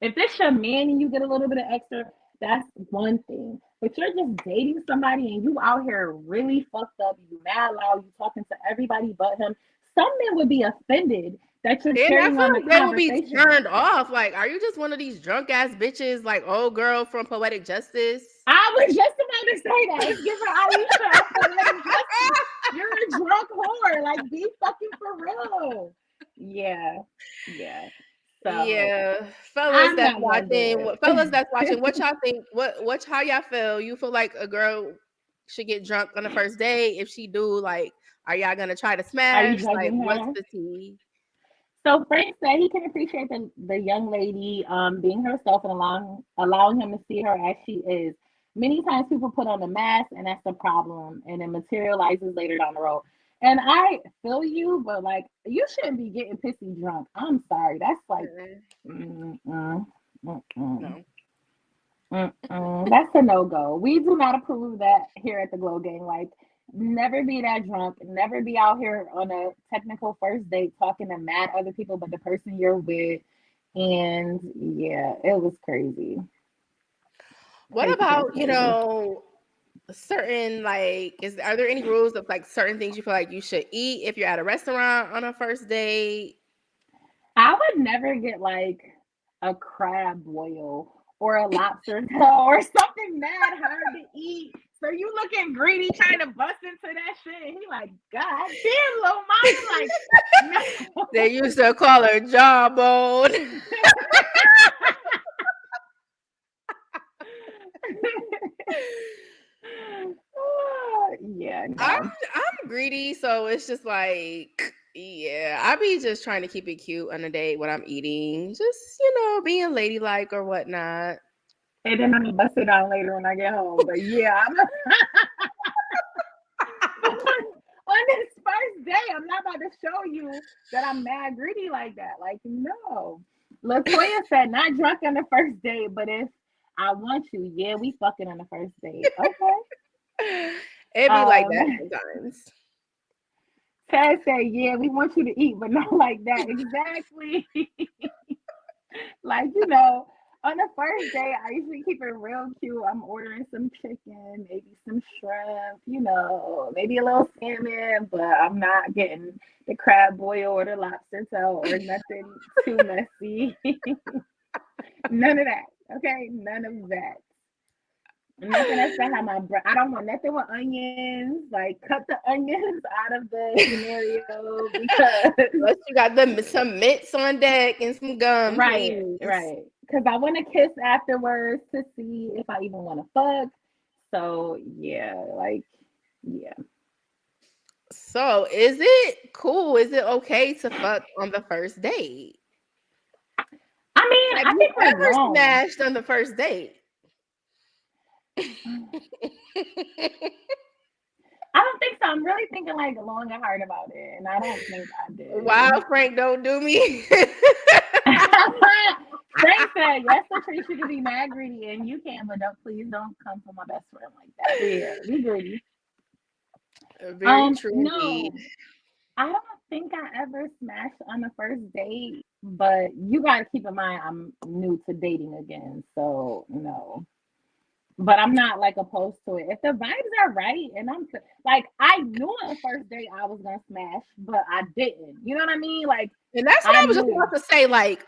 If it's your man and you get a little bit of extra, that's one thing. But you're just dating somebody and you out here really fucked up, you mad loud, you talking to everybody but him. Some men would be offended that you're And I carrying feel on the like they will be conversation. turned off. Like, are you just one of these drunk ass bitches, like old girl from Poetic Justice? I was just about to say that. It's giving Aisha a poetic justice. You're a drunk whore. Like, be fucking for real. Yeah. Yeah. So Yeah, fellas I'm that's not gonna do watching, what it. y'all think? What how y'all feel? You feel like a girl should get drunk on the first day? If she do, like, are y'all gonna try to Are you smash? Like, judging what's her? the tea? So Frank said he can appreciate the young lady being herself and allowing him to see her as she is. Many times people put on a mask and that's the problem and it materializes later down the road. And I feel you, but like you shouldn't be getting pissy drunk. I'm sorry. That's like Mm, mm, mm, mm, mm, no. that's a no-go. We do not approve of that here at the Glow Gang. Like, never be that drunk. Never be out here on a technical first date talking to mad other people, but the person you're with. And yeah, it was crazy, What crazy, crazy, about, crazy. certain, like, are there any rules of like certain things you feel like you should eat if you're at a restaurant on a first date? I would never get like a crab boil or a lobster tail or something mad hard to eat. So you looking greedy trying to bust into that shit. And he like, God damn, little mama. Like, They no. used to call her jawbone. Yeah, I'm no. I'm greedy, so it's just like, yeah, I be just trying to keep it cute on a date when I'm eating, just being ladylike or whatnot. And then I'm gonna bust it out later when I get home. But yeah, on this first day, I'm not about to show you that I'm mad greedy like that. Like, no. Latoya said, not drunk on the first date, but if I want you, yeah, we fucking on the first date. Okay. It be like Um, that sometimes. Taz said, yeah, we want you to eat, but not like that. Exactly. Like, on the first day, I usually keep it real cute. I'm ordering some chicken, maybe some shrimp, maybe a little salmon, but I'm not getting the crab boil or the lobster tail or nothing too messy. None of that. Okay, none of that. Nothing that's gonna have my breath. I don't want nothing with onions. Like, cut the onions out of the scenario because Unless you got some mints on deck and some gum, right, please. right. because I want to kiss afterwards to see if I even want to fuck. So yeah, like yeah. So, is it cool? Is it okay to fuck on the first date? I mean, Have I you think we're ever grown. smashed on the first date? I don't think so. I'm really thinking like long and hard about it, and I don't think I Wow, did. Frank, don't do me. Frank said, "Yes, Latrice, you can be mad greedy, and you can, but don't please don't come for my best friend like that. But yeah, be greedy." Very true indeed. No, I don't think I ever smashed on the first date. But you gotta keep in mind, I'm new to dating again, so no. But I'm not like opposed to it. If the vibes are right, and like, I knew on the first date I was gonna smash, but I didn't. You know what I mean? Like, And that's what I I was just knew. about to say. Like,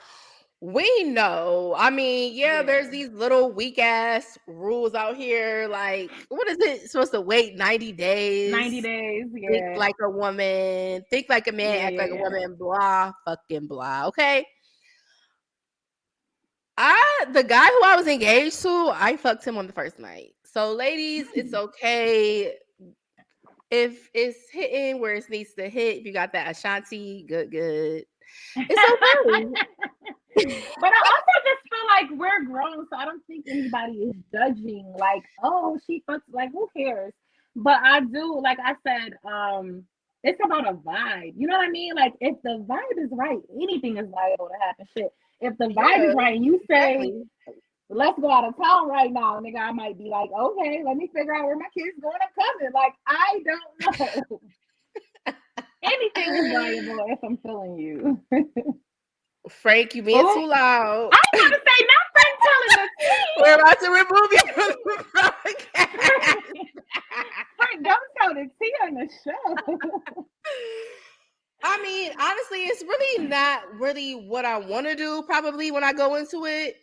we know. I mean, yeah, Yeah, there's these little weak ass rules out here. Like, what is it? Supposed to wait 90 90 days? days. Think Yeah, like a woman, think like a man, yeah, act yeah, like a yeah. woman, blah, fucking blah. Okay. The guy who I was engaged to, I fucked him on the first night. So ladies, it's okay if it's hitting where it needs to hit. If you got that Ashanti, good. It's okay. But I also just feel like we're grown, so I don't think anybody is judging. Like, oh, she fucks. Like, who cares? But I do, like I said, it's about a vibe. You know what I mean? Like, if the vibe is right, anything is liable to happen. Shit. If the vibe Yeah, is right, and you say, exactly. "Let's go out of town right now," nigga, I might be like, "Okay, let me figure out where my kids going. I'm coming." Like, I don't know. Anything is viable if I'm feeling you. Frank, you being Oh, too loud. I was about to say, not Frank telling the We're tea. about to remove you from the broadcast. Frank, don't tell the tea on the show. I mean, honestly, it's really not really what I want to do probably when I go into it.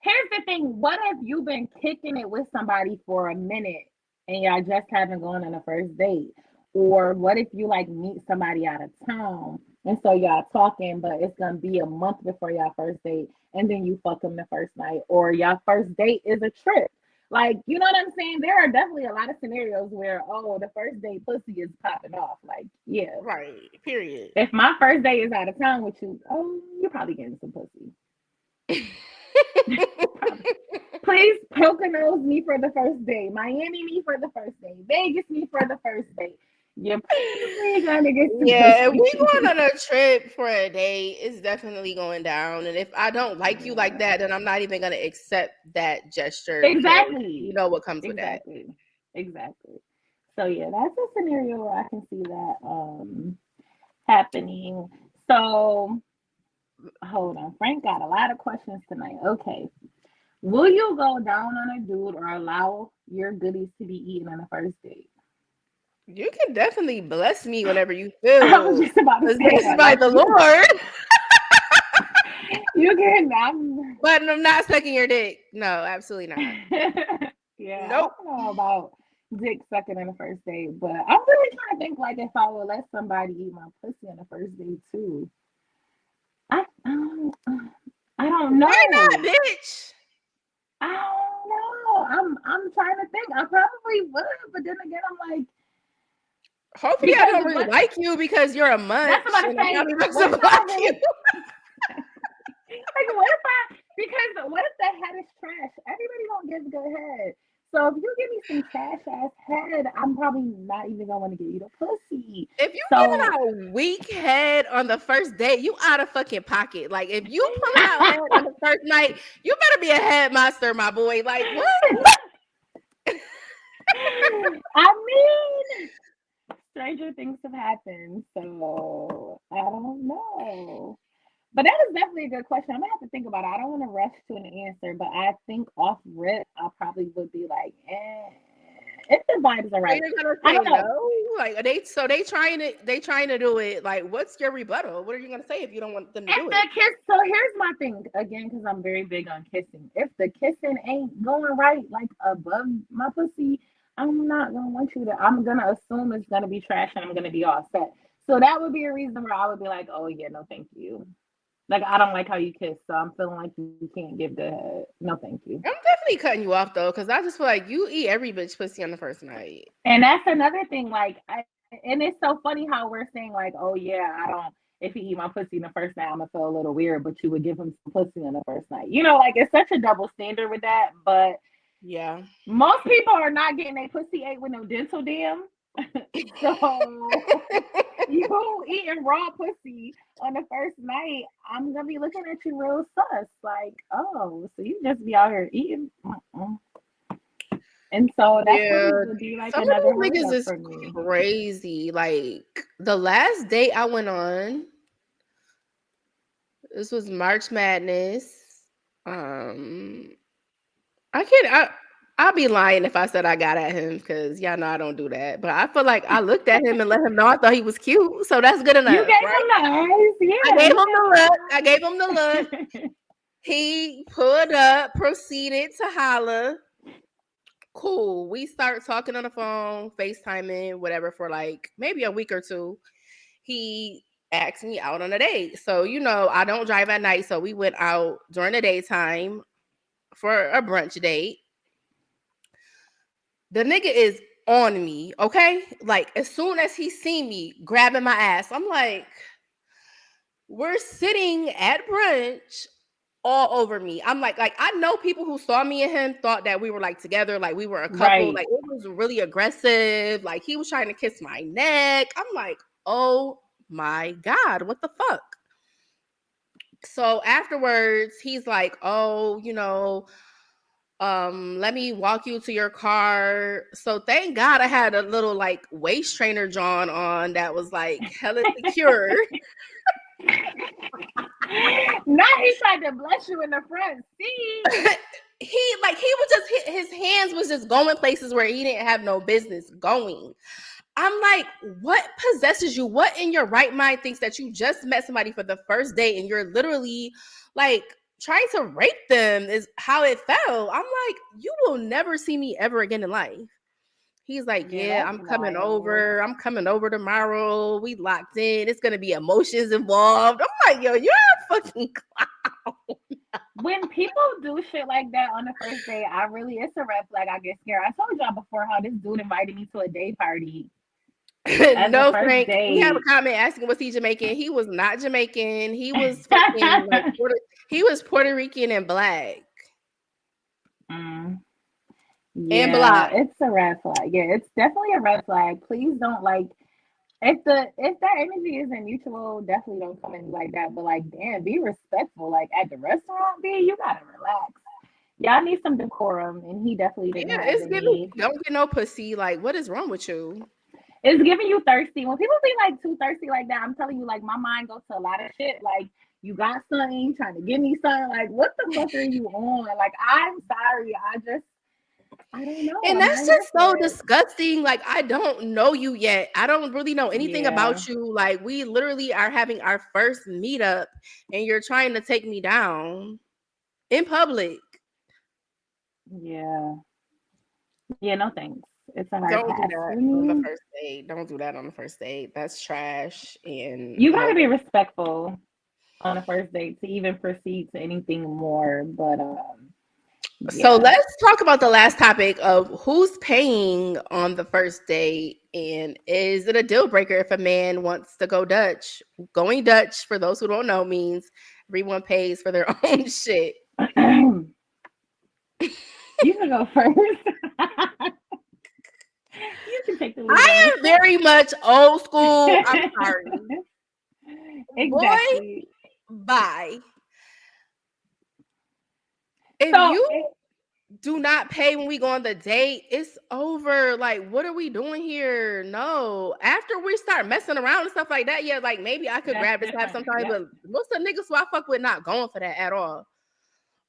Here's the thing. What if you've been kicking it with somebody for a minute and y'all just haven't gone on a first date? Or what if you like meet somebody out of town and so y'all talking, but it's gonna be a month before y'all first date, and then you fuck them the first night, or y'all first date is a trip. Like, you know what I'm saying? There are definitely a lot of scenarios where, oh, the first date pussy is popping off. Like, yeah. Right. Period. If my first date is out of town with you, oh, you're probably getting some pussy. Probably. Please Poconos me for the first date. Miami me for the first date. Vegas me for the first date. You're probably gonna get some Yeah, if we pussy. going on a trip for a day, it's definitely going down. And if I don't like you like Yeah. that, then I'm not even gonna accept that gesture because you Exactly. know what comes with that. Exactly. Exactly. So yeah, that's a scenario where I can see that happening. So hold on. Frank got a lot of questions tonight. Okay. Will you go down on a dude or allow your goodies to be eaten on the first date? You can definitely bless me whenever you I was feel just about to say blessed that. by Like, the Lord, you can. I'm, but I'm not sucking your dick. No, absolutely not. yeah, I Nope. don't know about dick sucking on the first date, but I'm really trying to think like if I would let somebody eat my pussy on the first date too. I I don't Why not, know. bitch? I don't know. I'm trying to think. I probably would, but then again, I'm like, Hopefully, I because don't really what? like you because you're a That's munch, what I'm and I say. probably What if must I block don't you. really like? What if I? Because what if the head is trash? Everybody don't give good head. So if you give me some trash ass head, I'm probably not even gonna want to give you the pussy. If you giving So out weak head on the first date, you out of fucking pocket. Like if you pulling out head on the first night, you better be a headmaster, my boy. Like what? I mean, stranger things have happened. So I don't know. But that is definitely a good question. I'm gonna have to think about it. I don't want to rush to an answer, but I think off rip, I probably would be like, if the vibes are So right. you're gonna I say don't know. no? Like are they so they trying to do it. Like what's your rebuttal? What are you gonna say if you don't want them to If do the it? kiss, so here's my thing again, because I'm very big on kissing. If the kissing ain't going right, like above my pussy, I'm not gonna want you to. I'm gonna assume it's gonna be trash, and I'm gonna be all set. So that would be a reason where I would be like, oh yeah, no, thank you. Like I don't like how you kiss, so I'm feeling like you can't give the head. No, thank you. I'm definitely cutting you off though, because I just feel like you eat every bitch pussy on the first night. And that's another thing. And it's so funny how we're saying like, oh yeah, I don't. If he eat my pussy in the first night, I'm gonna feel a little weird. But you would give him some pussy on the first night. Like it's such a double standard with that. But Yeah. most people are not getting a pussy ate with no dental dam. So you eating raw pussy on the first night, I'm gonna be looking at you real sus. Like, oh, so you just be out here eating. Mm-mm. And so that's Yeah. what would be like Some of another those hurry niggas up is for me. crazy. Like the last date I went on, this was March Madness. Um I can't. I'll be lying if I said I got at him because y'all know I don't do that. But I feel like I looked at him and let him know I thought he was cute, so that's good You enough, gave right? him the eyes, I yeah. gave him You the look. I gave him the look. gave him the eyes. He pulled up, proceeded to holla. Cool. We start talking on the phone, FaceTiming, whatever, for like maybe a week or two. He asked me out on a date. So, I don't drive at night. So we went out during the daytime for a brunch date. The nigga is on me, okay? Like as soon as he see me grabbing my ass, I'm like, we're sitting at brunch all over me. I'm like I know people who saw me and him thought that we were like together, like we were a couple. Right. Like it was really aggressive. Like he was trying to kiss my neck. I'm like, oh my God, what the fuck? So afterwards, he's like, oh, let me walk you to your car. So thank God I had a little like waist trainer John on that was like hella secure. Now he tried to bless you in the front seat. he was just his hands was just going places where he didn't have no business going. I'm like, what possesses you? What in your right mind thinks that you just met somebody for the first date and you're literally like trying to rape them is how it felt. I'm like, you will never see me ever again in life. He's like, Yeah, yeah, that's I'm coming wild. over. I'm coming over tomorrow. We locked in. It's gonna be emotions involved. I'm like, yo, you're a fucking When people do shit like that on the first date, it's a red flag. I get scared. I told y'all before how this dude invited me to a day party as a no, first Frank. We have a date. comment asking was he Jamaican. He was not Jamaican. He was fucking like he was Puerto Rican and black Mm, and yeah, black. it's a red flag. Yeah, it's definitely a red flag. Please don't if that energy isn't mutual, definitely don't come in like that. But like, damn, be respectful. Like at the restaurant, B, you gotta relax. Y'all need some decorum, and he definitely didn't Yeah, have it's giving any. don't get no pussy. Like, what is wrong with you? It's giving you thirsty. When people be like too thirsty like that, I'm telling you, like my mind goes to a lot of shit. Like you got something, trying to give me something. Like what the fuck are you on? Like I'm sorry, I don't know. And I'm that's not here just for so it. disgusting. Like, I don't know you yet. I don't really know anything Yeah, about you. Like, we literally are having our first meetup and you're trying to take me down in public. yeah, yeah. No thanks. It's a hard Don't do pass that for on the me. first date. Don't do that on the first date. That's trash. And You no, gotta be respectful on a first date to even proceed to anything more. But so yeah. let's talk about the last topic of who's paying on the first date and is it a deal breaker if a man wants to go Dutch? Going Dutch, for those who don't know, means everyone pays for their own shit. You can go first. You can take the lead on this I am very much old school. I'm sorry. one. Boy, Exactly. bye. If So you do not pay when we go on the date, it's over. Like, what are we doing here? No. After we start messing around and stuff like that, yeah, like maybe I could that's grab this tab different. sometimes, Yep. but most of the niggas who I fuck with not going for that at all.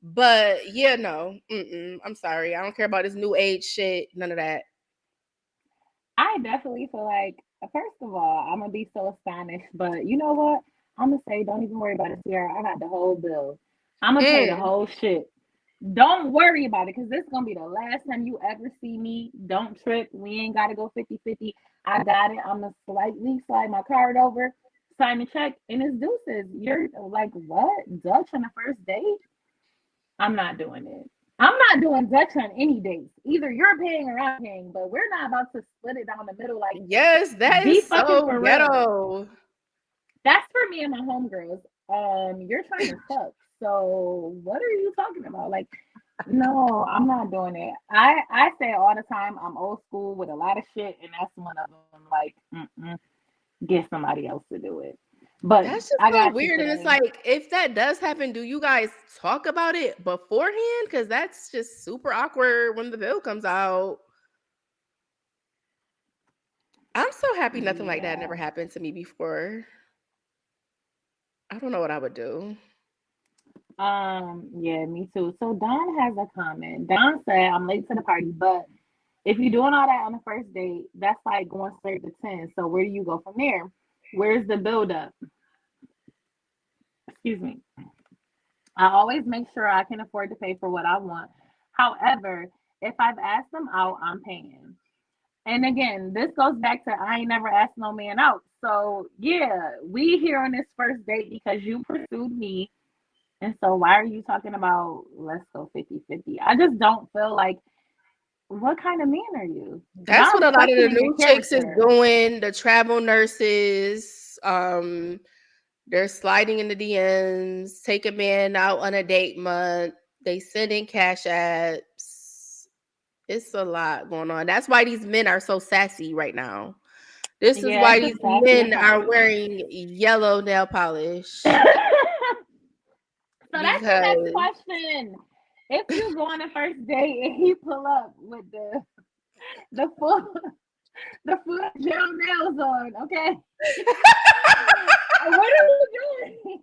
But yeah, no. I'm sorry. I don't care about this new age shit. None of that. I definitely feel like, first of all, I'm gonna be so astonished, but you know what? I'm gonna say, don't even worry about it, Sierra. I got the whole bill. I'm gonna pay the Mm. whole shit. Don't worry about it because this is gonna be the last time you ever see me. Don't trip. We ain't gotta go 50-50. I got it. I'm gonna slightly slide my card over time to check, and it's deuces. You're like, what? Dutch on the first date? I'm not doing it. I'm not doing Dutch on any dates. Either you're paying or I'm paying, but we're not about to split it down the middle. Like, Yes, that be is fucking so for real. ghetto. That's for me and my homegirls. You're trying to fuck. So what are you talking about? Like, no, I'm not doing it. I say all the time I'm old school with a lot of shit, and that's one of them. Like, get somebody else to do it. But That's just I so got you weird. And it's today. like, if that does happen, do you guys talk about it beforehand? Because that's just super awkward when the bill comes out. I'm so happy nothing like that never Yeah. happened to me before. I don't know what I would do. Yeah, me too. So Don has a comment. Don said, I'm late to the party, but if you're doing all that on the first date, that's like going straight to 10. So where do you go from there? Where's the build up? Excuse me. I always make sure I can afford to pay for what I want. However, if I've asked them out, I'm paying. And again, this goes back to I ain't never asked no man out. So yeah, we here on this first date because you pursued me. And so why are you talking about let's go 50-50? I just don't feel like what kind of man are you? That's Now what I'm a lot of the questioning your new chicks is character. doing. The travel nurses, they're sliding in the DMs, take a man out on a date month. They send in cash apps. It's a lot going on. That's why these men are so sassy right now. This is Yeah, why it's these a sassy men are economy. wearing yellow nail polish So that's the next because question. If you go on a first date and he pull up with the full the full gel nails on, okay, what are you doing?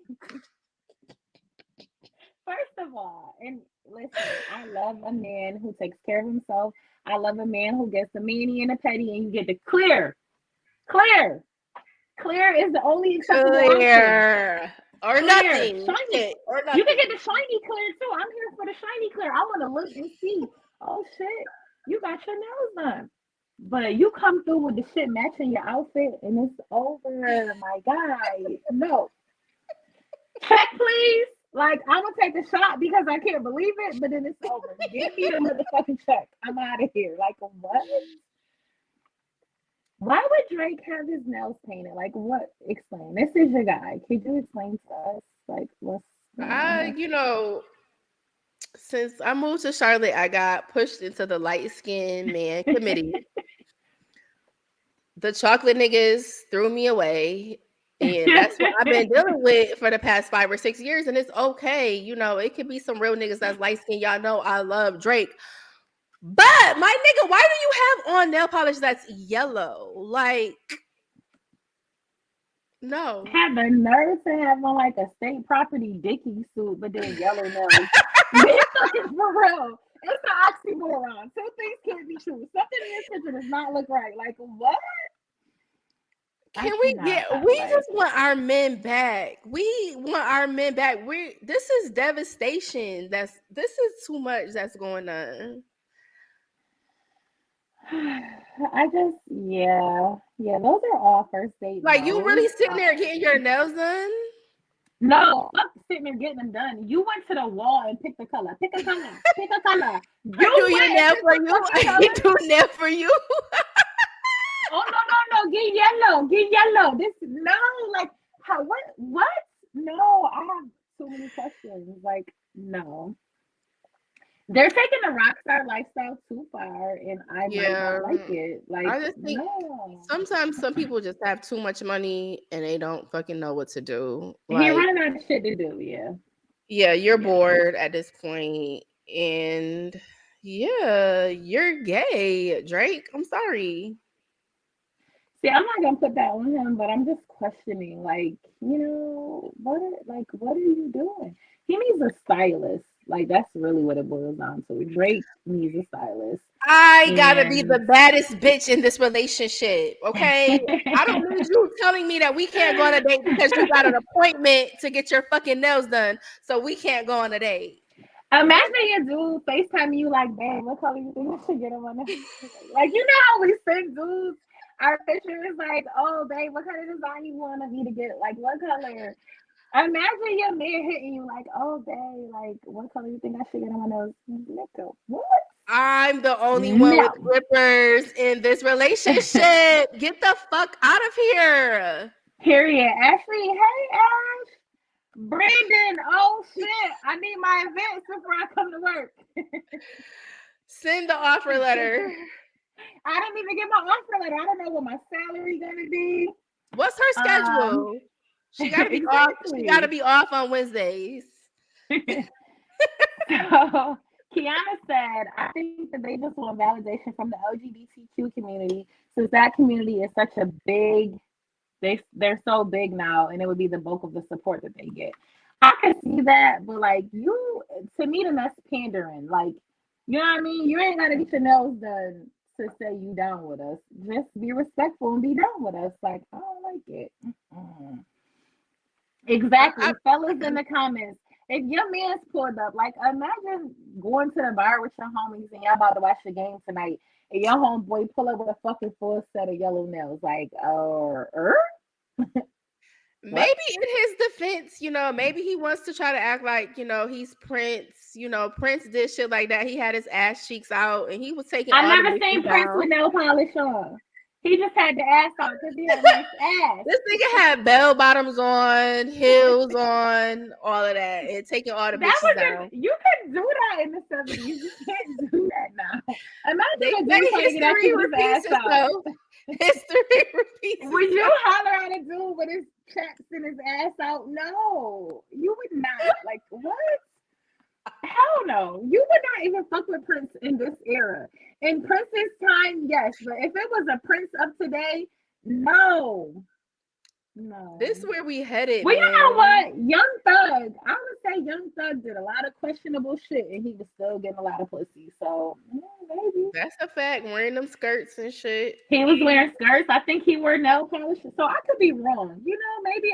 First of all, and listen, I love a man who takes care of himself. I love a man who gets the mani and the petty, and you get the clear. Clear. Clear is the only acceptable option. clear or Clear. nothing. Shiny. Shit, or You can get nothing. the shiny clear too. I'm here for the shiny clear. I want to look and see. Oh shit, you got your nails done. But you come through with the shit matching your outfit and it's over, my guy. No. Check, please. Like, I'm gonna take a shot because I can't believe it, but then it's over. Give me the motherfucking check. I'm out of here. Like, what? Why would Drake have his nails painted? Like, what? Explain. This is your guy. Could you explain to us, like, what's going on I, here? you know, since I moved to Charlotte, I got pushed into the light skinned man committee. The chocolate niggas threw me away. And that's what I've been dealing with for the past 5 or 6 years. And it's okay. You know, it could be some real niggas that's light skinned. Y'all know I love Drake. But my nigga, why do you have on nail polish that's yellow? Like, no. Have the nerve to have on like a state property Dickie suit, but then yellow nails. Be fucking for real. It's an oxymoron. Two things can't be true. Something in this picture does not look right. Like what? I Can we cannot. get we Like just want our men back. We want our men back. We this is devastation. This is too much that's going on. I just yeah. Those are all first date Like you no. really sitting there getting your nails done? No, fuck sitting there getting them done. You went to the wall and picked a color. Pick a color. Pick a color. I You do your went and nail picked for a you. fucking I color. do nail for you. Oh no, get yellow, get yellow. This no, like how what? No, I have too many questions. Like, no. They're taking the rock star lifestyle too far and I might Yeah. not like it. Like, I just think no. sometimes some people just have too much money and they don't fucking know what to do. He Like, running out of shit to do, yeah. yeah, you're Yeah. bored at this point, and yeah, you're gay, Drake. I'm sorry. See, I'm not gonna put that on him, but I'm just questioning, like, what are you doing? He needs a stylist. Like, that's really what it boils down to. Drake needs a stylist. I gotta be the And baddest bitch in this relationship, okay? I don't need you telling me that we can't go on a date because you got an appointment to get your fucking nails done, so we can't go on a date. What? imagine your dude FaceTime you like, babe, what color you think I should get him on? Like, you know how we send dudes Our picture is like, oh, babe, what kind of design you want me to get? Like, what color? Imagine your man hitting you like, oh, babe, like, what color you think I should get on my nose? Nigga, what? I'm the only one with No. clippers in this relationship. Get the fuck out of here. Period. Ashley, hey, Ash. Brandon, oh, shit. I need my events before I come to work. Send the offer letter. I didn't even get my offer letter. I don't know what my salary gonna be. What's her schedule? She gotta be off. She Exactly. gotta be off on Wednesdays. So Kiana said, I think that they just want validation from the LGBTQ community, since that community is such a big, they're so big now, and it would be the bulk of the support that they get. I can see that, but like you, to me, then that's pandering. Like, you know what I mean? You ain't gotta get your nails done to say you down with us. Just be respectful and be down with us. Like, I don't like it. Mm-mm. Exactly. Fellas in the comments, if your man's pulled up, like imagine going to the bar with your homies and y'all about to watch the game tonight, and your homeboy pull up with a fucking full set of yellow nails. Like, Maybe what? in his defense, maybe he wants to try to act like, he's Prince. Prince did shit like that. He had his ass cheeks out and he was taking I all the never bitches seen Prince down. with nail polish on. He just had the ass out because he had a nice ass. This nigga had bell bottoms on, heels on, all of that, and taking all the That bitches wasn't, down. you could do that in the 70s. You can't do that now. They Imagine a say dude trying to get at history you with his repeats ass out. itself. History repeats Would you itself. holler at a dude with his chaps and his ass out? No, you would not. Like, what? Hell no. You would not even fuck with Prince in this era. In Prince's time, yes, but if it was a Prince of today, no. No. This is where we headed, Well, you man. know what? Young Thug, I would say Young Thug did a lot of questionable shit and he was still getting a lot of pussy. So, maybe. That's a fact. Wearing them skirts and shit. He was wearing skirts. I think he wore nail polish. So I could be wrong. Maybe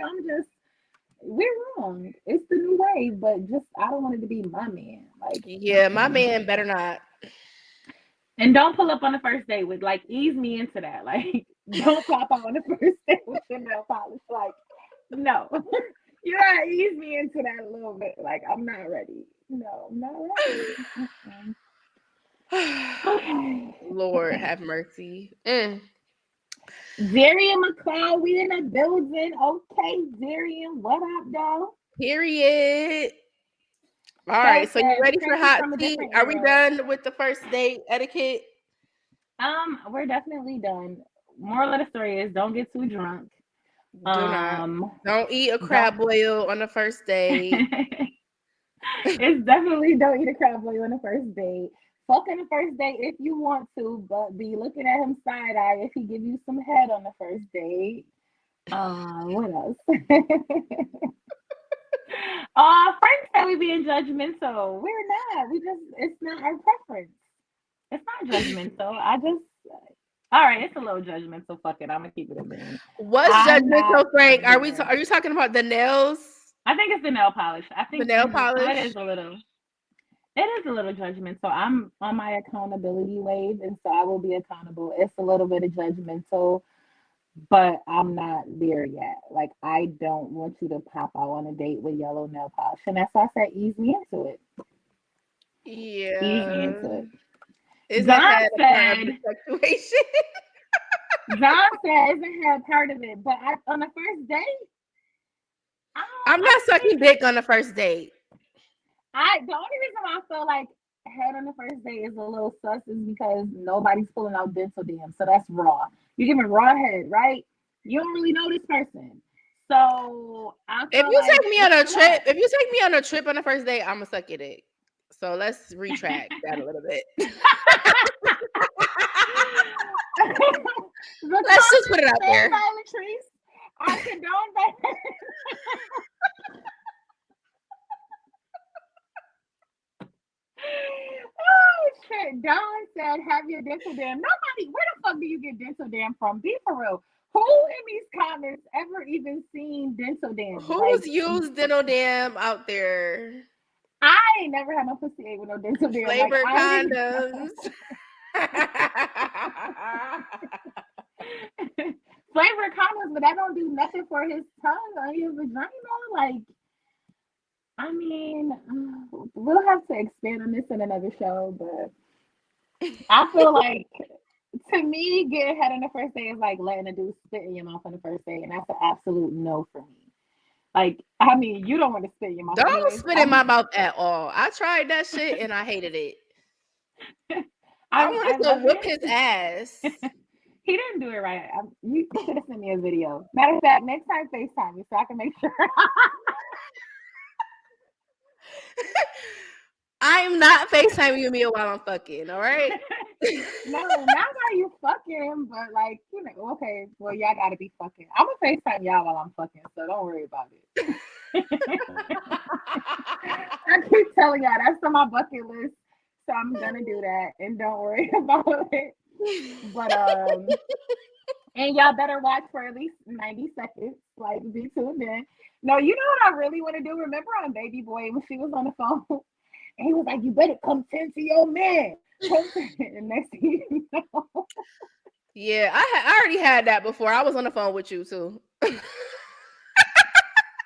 we're wrong. It's the new wave, but just I don't want it to be my man. Like, Yeah, my man better not. and don't pull up on the first date with like ease me into that. Like, don't pop out on the first date with your nail polish. Like, no. You gotta ease me into that a little bit. Like, I'm not ready. No, I'm not ready. Okay. Lord have mercy. Mm. Darian McCloud, we in the building. Okay, Darian, what up, though? Period. All right, so you ready for hot tea? Are we done with the first date etiquette? We're definitely done. Moral of the story is don't get too drunk. Do not. Don't eat a crab boil on the first date. It's definitely don't eat a crab boil on the first date. Fuck on the first date if you want to, but be looking at him side eye if he give you some head on the first date. What else? Frank said we being judgmental. We're not. It's not our preference. It's not judgmental. All right, it's a little judgmental. Fuck it. I'm gonna keep it in there. What's judgmental, Frank? Are you talking about the nails? I think it's the nail polish. I think the nail polish. It is a little judgmental. I'm on my accountability wave, and so I will be accountable. It's a little bit of judgmental, but I'm not there yet. Like, I don't want you to pop out on a date with yellow nail polish, and that's why I said ease me into it. Yeah, ease me into it. Isn't that a part of the situation? John said isn't that part of it, but on the first date, I'm not sucking dick on the first date. The only reason why I feel like head on the first date is a little sus is because nobody's pulling out dental dam, so that's raw. You're giving raw head, right? You don't really know this person, so if you take me on a trip on the first date, I'm gonna suck your dick. So let's retract that a little bit. Let's just put it out there. I condone that. Oh shit! Don said, "Have your dental dam." Nobody. Where the fuck do you get dental dam from? Be for real. Who in these comments ever even seen dental dam? Who's used dental dam out there? I ain't never had my pussy ate with no dental dam. Flavored condoms. but that don't do nothing for his tongue or his vagina. Like, I mean, we'll have to expand on this in another show, but I feel like to me, getting head on the first day is like letting a dude spit in your mouth on the first day, and that's an absolute no for me. Like, I mean, you don't want to spit in your mouth Don't anyways. spit in my mouth at all. I tried that shit and I hated it. I I wanted to love whip it. his ass. He didn't do it right. You should have sent me a video. Matter of fact, next time FaceTime me so I can make sure. I'm not FaceTiming you Mia while I'm fucking, all right? No, not while you fucking, but like, okay, well, y'all gotta be fucking. I'm gonna FaceTime y'all while I'm fucking, so don't worry about it. I keep telling y'all that's on my bucket list, so I'm gonna do that, and don't worry about it. But and y'all better watch for at least 90 seconds. Like, be tuned in. No, you know what I really want to do? Remember on Baby Boy when she was on the phone? And he was like, you better come tend to your man. And next thing you know. Yeah, I already had that before. I was on the phone with you too. Bitch!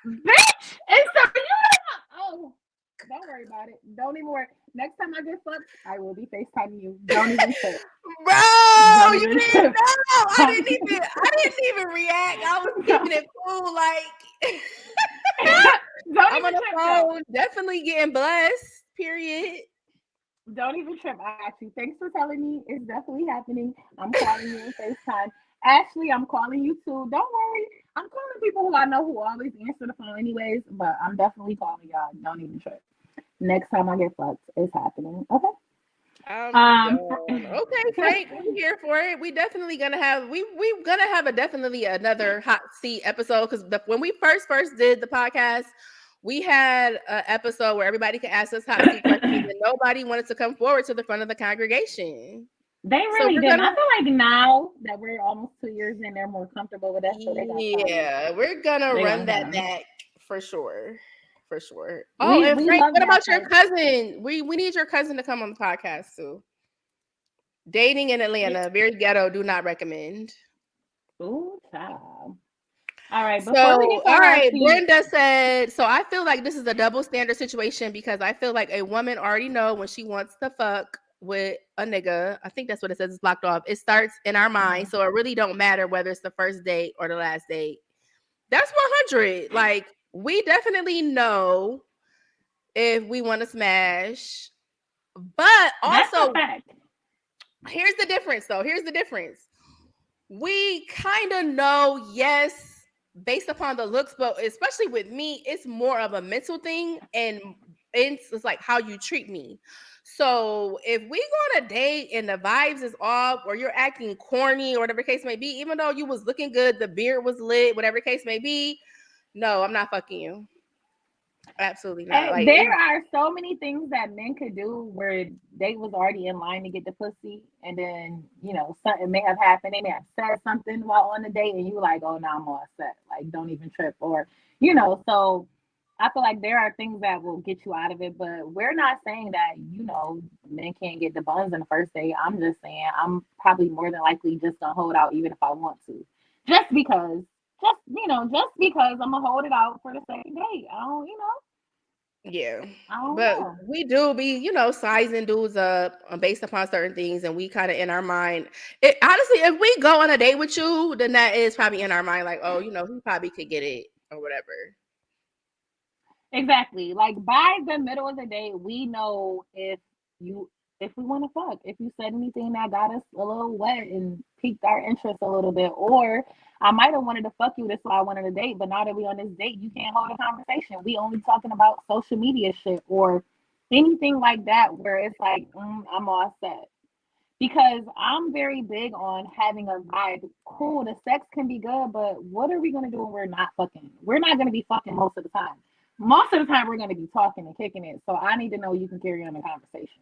And so oh, don't worry about it. Don't even worry. Next time I get fucked, I will be FaceTiming you. Don't even trip. Bro, you didn't know. I didn't even react. I was keeping it cool. Like I'm on the phone, definitely getting blessed. Period. Don't even trip. I got you. Thanks for telling me. It's definitely happening. I'm calling you on FaceTime. Ashley, I'm calling you too. Don't worry. I'm calling people who I know who always answer the phone anyways, but I'm definitely calling y'all. Don't even trip. Next time I get fucked, it's happening. Okay. Okay, Frank, we're here for it. We definitely gonna have we gonna have definitely another hot seat episode because when we first did the podcast, we had an episode where everybody could ask us hot seat questions, and nobody wanted to come forward to the front of the congregation. They really didn't. I feel like now that we're almost 2 years in, they're more comfortable with us. So we're gonna run that back for sure. For sure. Oh, and Frank, what about your cousin? We need your cousin to come on the podcast too. Dating in Atlanta, very ghetto. Do not recommend. Ooh, child. All right. Brenda said, so I feel like this is a double standard situation because I feel like a woman already know when she wants to fuck with a nigga. I think that's what it says. It's blocked off. It starts in our mind, so it really don't matter whether it's the first date or the last date. That's 100. Like, we definitely know if we want to smash, but also here's the difference though. Here's the difference. We kind of know, yes, based upon the looks, but especially with me, it's more of a mental thing, and it's like how you treat me. So if we go on a date and the vibes is off, or you're acting corny, or whatever case may be, even though you was looking good, the beard was lit, whatever case may be, no, I'm not fucking you. Absolutely not. Like, there are so many things that men could do where they was already in line to get the pussy, and then something may have happened. They may have said something while on the date, and you like, oh no, I'm all set. Like, don't even trip, or So I feel like there are things that will get you out of it, but we're not saying that men can't get the buns in the first date. I'm just saying I'm probably more than likely just gonna hold out even if I want to, just because. Just because I'm gonna hold it out for the second date. I don't. Yeah, but we do be, sizing dudes up based upon certain things, and we kind of in our mind. Honestly, if we go on a date with you, then that is probably in our mind, like, oh, he probably could get it or whatever. Exactly. Like, by the middle of the day, we know if we want to fuck. If you said anything that got us a little wet and piqued our interest a little bit, or I might have wanted to fuck you. That's why I wanted a date. But now that we on this date, you can't hold a conversation. We only talking about social media shit or anything like that, where it's like, I'm all set. Because I'm very big on having a vibe. Cool, the sex can be good, but what are we gonna do when we're not fucking? We're not gonna be fucking most of the time. Most of the time, we're gonna be talking and kicking it. So I need to know you can carry on the conversation.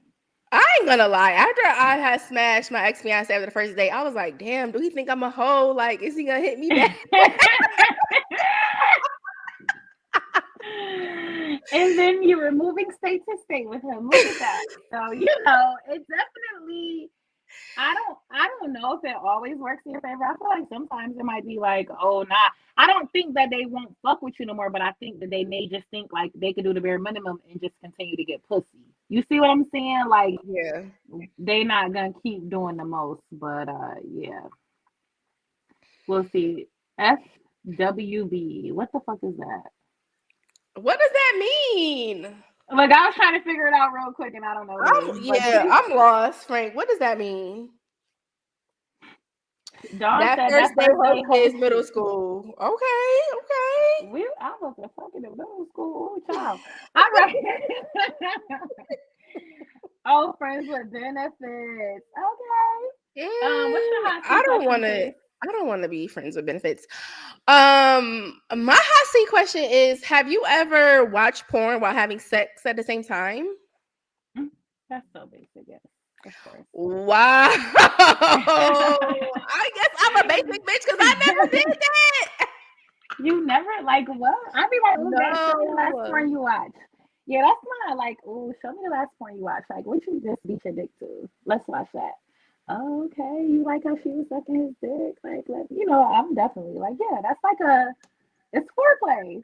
I ain't gonna lie. After I had smashed my ex-fiance after the first date, I was like, damn, do he think I'm a hoe? Like, is he gonna hit me back? And then you're moving state to state with him. Look at that. So, it definitely I don't know if it always works in your favor. I feel like sometimes it might be like, oh nah. I don't think that they won't fuck with you no more, but I think that they may just think like they could do the bare minimum and just continue to get pussy. You see what I'm saying? Like Yeah. they not gonna keep doing the most, but yeah. We'll see. FWB. What the fuck is that? What does that mean? Like I was trying to figure it out real quick and I don't know names, but I'm lost, Frank. What does that mean? Dawn That said first that day first day holiday is whole middle shit. school. Okay. I was a fucking in middle school child. All right. Oh, friends with benefits. Okay. What's your hot I seat don't question, want to. sis? I don't want to be friends with benefits. My hot seat question is: have you ever watched porn while having sex at the same time? Mm, that's so basic, yes. Of course. Wow. I guess I'm a basic bitch because I never did that. You never like what? I'd be like, oh, babe, show me the last No. porn you watched. Yeah, that's not like, oh, show me the last porn you watched. Like, what you just beat your dick to? Let's watch that. Oh, okay, you like how she was sucking his dick? Like, I'm definitely like, yeah, that's like it's foreplay.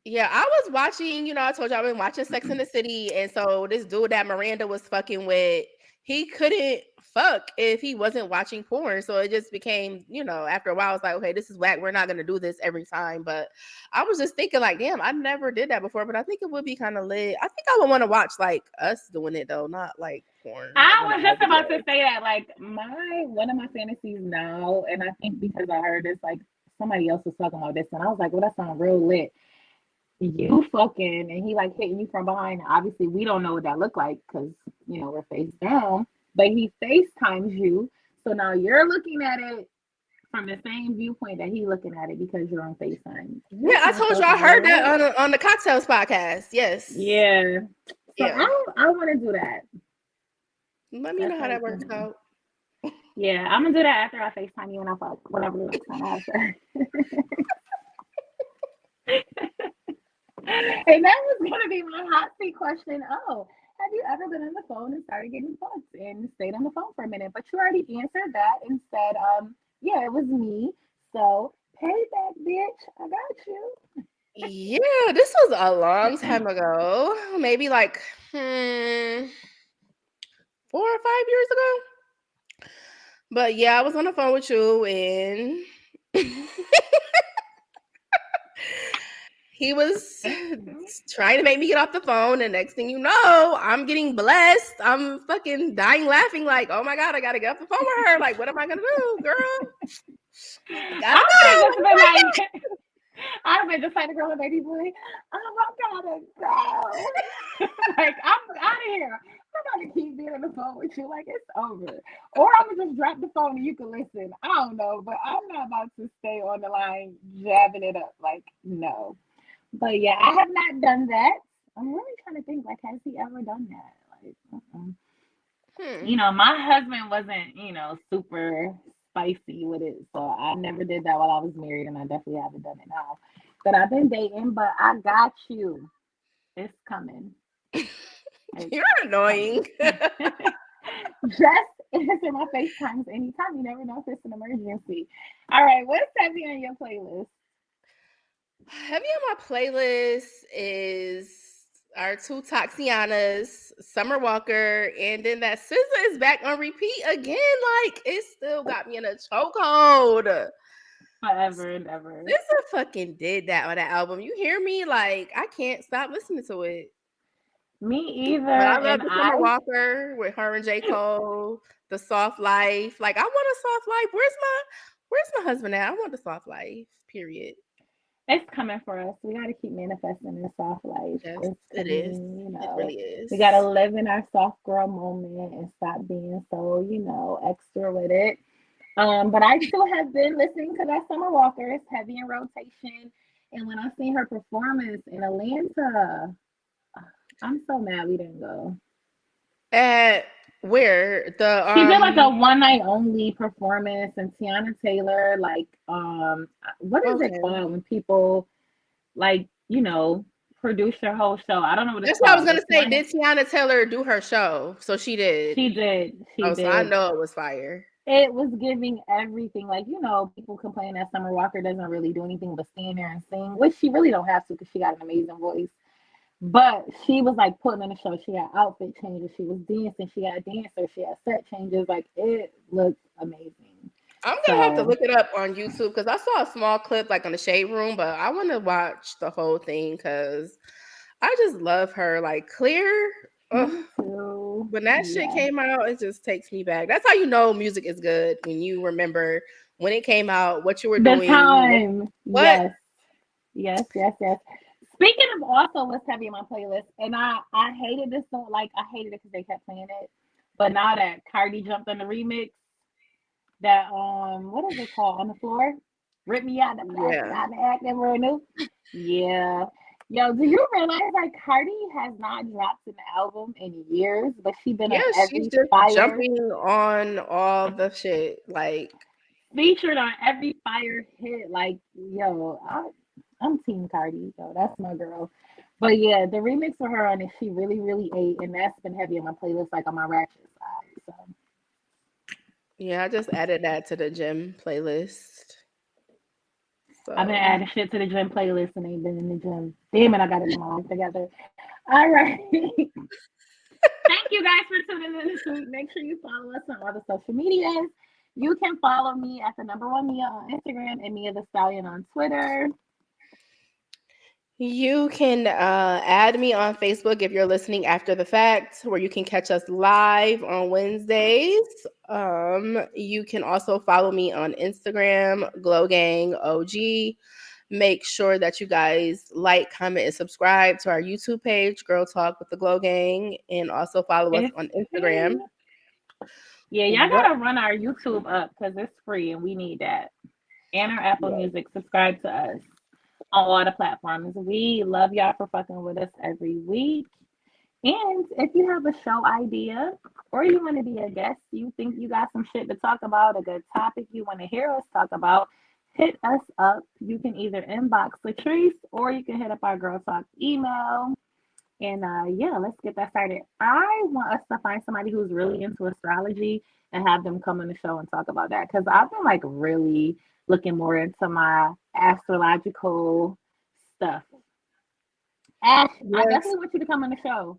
Yeah, I was watching, I told you I've been watching Sex in the City. And so this dude that Miranda was fucking with, he couldn't fuck if he wasn't watching porn. So it just became, after a while, I was like, okay, this is whack. We're not going to do this every time. But I was just thinking, like, damn, I never did that before. But I think it would be kind of lit. I think I would want to watch, like, us doing it, though, not like porn, like I one of was our just about to videos. say that, like, one of my fantasies now, and I think because I heard this, like, somebody else was talking about this, and I was like, well, that sounds real lit. You fucking, and he like hitting you from behind. Obviously, we don't know what that looked like because we're face down, but he FaceTimes you, so now you're looking at it from the same viewpoint that he looking at it because you're on FaceTime. That Yeah, I sounds told so you I kind of heard lit. that on the Cocktails podcast. Yes. Yeah. So Yeah. I want to do that. Let me That know how that sounds works fun. out. Yeah, I'm gonna do that after I FaceTime you and I fuck whenever the next time I have sex. And that was gonna be my hot seat question. Oh, have you ever been on the phone and started getting fucked and stayed on the phone for a minute? But you already answered that and said, yeah, it was me. So payback, bitch. I got you. Yeah, this was a long time ago. Maybe like 4 or 5 years ago. But yeah, I was on the phone with you and he was trying to make me get off the phone. And next thing you know, I'm getting blessed. I'm fucking dying laughing, like, oh my God, I gotta get off the phone with her. Like, what am I gonna do, girl? I gotta I would have go. just been like, I'd have been just like the girl in Baby Boy. Oh, I gotta go. Like, I'm out of here. I'm not gonna keep being on the phone with you. Like, it's over. Or I'm gonna just drop the phone and you can listen. I don't know, but I'm not about to stay on the line jabbing it up. Like, no. But yeah, I have not done that. I'm really trying to think, like, has he ever done that? Like, Hmm. my husband wasn't, super spicy with it. So I never did that while I was married, and I definitely haven't done it now. But I've been dating, but I got you. It's coming. It's You're coming. annoying. Just answer my FaceTimes anytime. You never know if it's an emergency. All right, what's heavy on your playlist? Heavy on my playlist is our two Toxianas, Summer Walker, and then that SZA is back on repeat again. Like it still got me in a chokehold. Forever and ever. SZA fucking did that on that album. You hear me? Like I can't stop listening to it. Me either. But I love And the Summer I Walker with her and J. Cole, the soft life. Like I want a soft life. Where's my husband at? I want the soft life. Period. It's coming for us. We got to keep manifesting this soft life. Yes, It's it is. coming, It really is. We got to live in our soft girl moment and stop being so, extra with it. But I still have been listening to that Summer Walker. It's heavy in rotation. And when I seen her performance in Atlanta, I'm so mad we didn't go. At where the She did like a one night only performance, and Tiana Taylor, like, what is it okay. called when people like, produce your whole show. I don't know what it's That's what I was called, gonna but say. Tiana, Did Tiana Taylor do her show? So she did. she did. She Oh, so I did. know it was fire. It was giving everything. Like, people complain that Summer Walker doesn't really do anything but stand there and sing, which she really don't have to because she got an amazing voice. But she was like putting on the show. She had outfit changes. She was dancing. She had dancers. She had set changes. Like, it looked amazing. I'm gonna have to So look it up on YouTube because I saw a small clip like on the Shade Room, but I want to watch the whole thing because I just love her. Like Clear, ugh, me too. when that shit Yeah. came out, it just takes me back. That's how you know music is good when you remember when it came out, what you were The doing, time. what. Yes. Yes. Yes. Yes. Speaking of also what's heavy on my playlist, and I hated this song. Like, I hated it because they kept playing it. But now that Cardi jumped on the remix, that what is it called, On the Floor? Rip me out the plastic, Yeah, out the act, never new. Yeah. Yo, do you realize like Cardi has not dropped an album in years, but she's been yeah, on she's every just fire, jumping on all the shit. Like, featured on every fire hit. Like, yo, I'm Team Cardi, so that's my girl. But yeah, the remix for her on it, she really, really ate, and that's been heavy on my playlist, like on my ratchet side. So yeah, I just added that to the gym playlist. I've been So adding shit to the gym playlist and ain't been in the gym. Damn it, I gotta get my life together. All right. Thank you guys for tuning in this week. Make sure you follow us on all the social medias. You can follow me at the number one Mia on Instagram and Mia the Stallion on Twitter. you can add me on Facebook if you're listening after the fact, where you can catch us live on Wednesdays. You can also follow me on Instagram, Glow Gang OG. Make sure that you guys like, comment, and subscribe to our YouTube page, Girl Talk with the Glow Gang, and also follow us It's on free. Instagram. Yeah, y'all What? gotta run our YouTube up because it's free and we need that. And our Apple Yeah. Music. Subscribe to us on all the platforms. We love y'all for fucking with us every week. And if you have a show idea or you want to be a guest, you think you got some shit to talk about, a good topic you want to hear us talk about, hit us up. You can either inbox Latrice or you can hit up our Girl Talk email. And yeah, let's get that started. I want us to find somebody who's really into astrology and have them come on the show and talk about that because I've been like really looking more into my astrological stuff. Ash, I Yes. definitely want you to come on the show.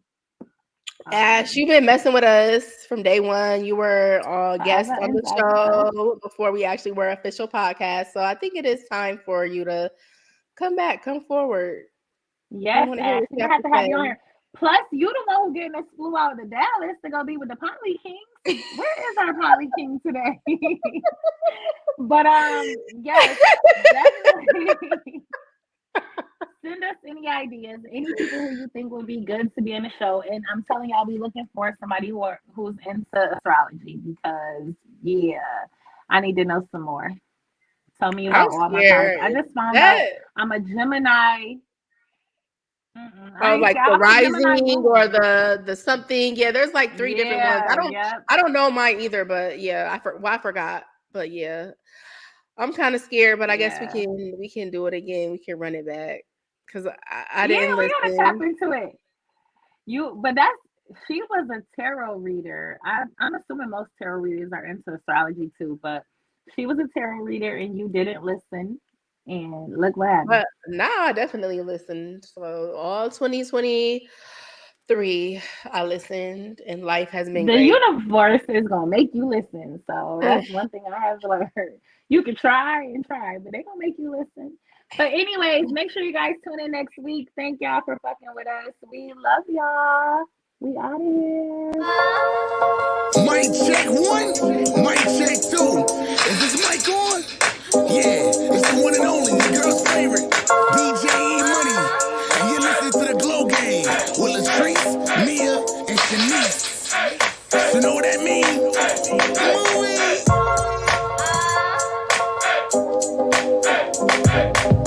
Ash, you've been messing with us from day one. You were a guest Forever on and the ever. show before we actually were official podcast. So I think it is time for you to come back, come forward. We Yes, want to hear Ash, what we're you gonna have have to to have you on say. here. Plus, you the one who getting us flew out to Dallas to go be with the Poly Kings. Where is our Poly King today? But yes, definitely send us any ideas, any people who you think would be good to be in the show. And I'm telling y'all, be looking for somebody who's into astrology because yeah, I need to know some more. Tell me I'm about all my powers. scared. I just found out That I'm a Gemini. I ain't like scared. the I'm a Gemini rising or moon. the something. Yeah, there's like three different ones. Yeah, yep. I don't know mine either, but yeah, I forgot. But yeah, I'm kind of scared, but I guess Yeah. we can do it again. We can run it back because I Yeah, didn't we gotta tap listen. into it. But that's she was a tarot reader. I'm assuming most tarot readers are into astrology too, but she was a tarot reader and you didn't listen. And look what happened. But now I definitely listened. So all 2023, I listened, and life has been The great. universe is gonna make you listen. So that's one thing I have learned. You can try and try, but they're gonna make you listen. But anyways, make sure you guys tune in next week. Thank y'all for fucking with us. We love y'all. We out of here. Mic check one, mic check two. Is this mic on? Yeah, it's the one and only, your girl's favorite, DJ E Money. And you're listening to the Glow Game with Latrice, Mia, and Shanice. You know what that means? Ooh-wee.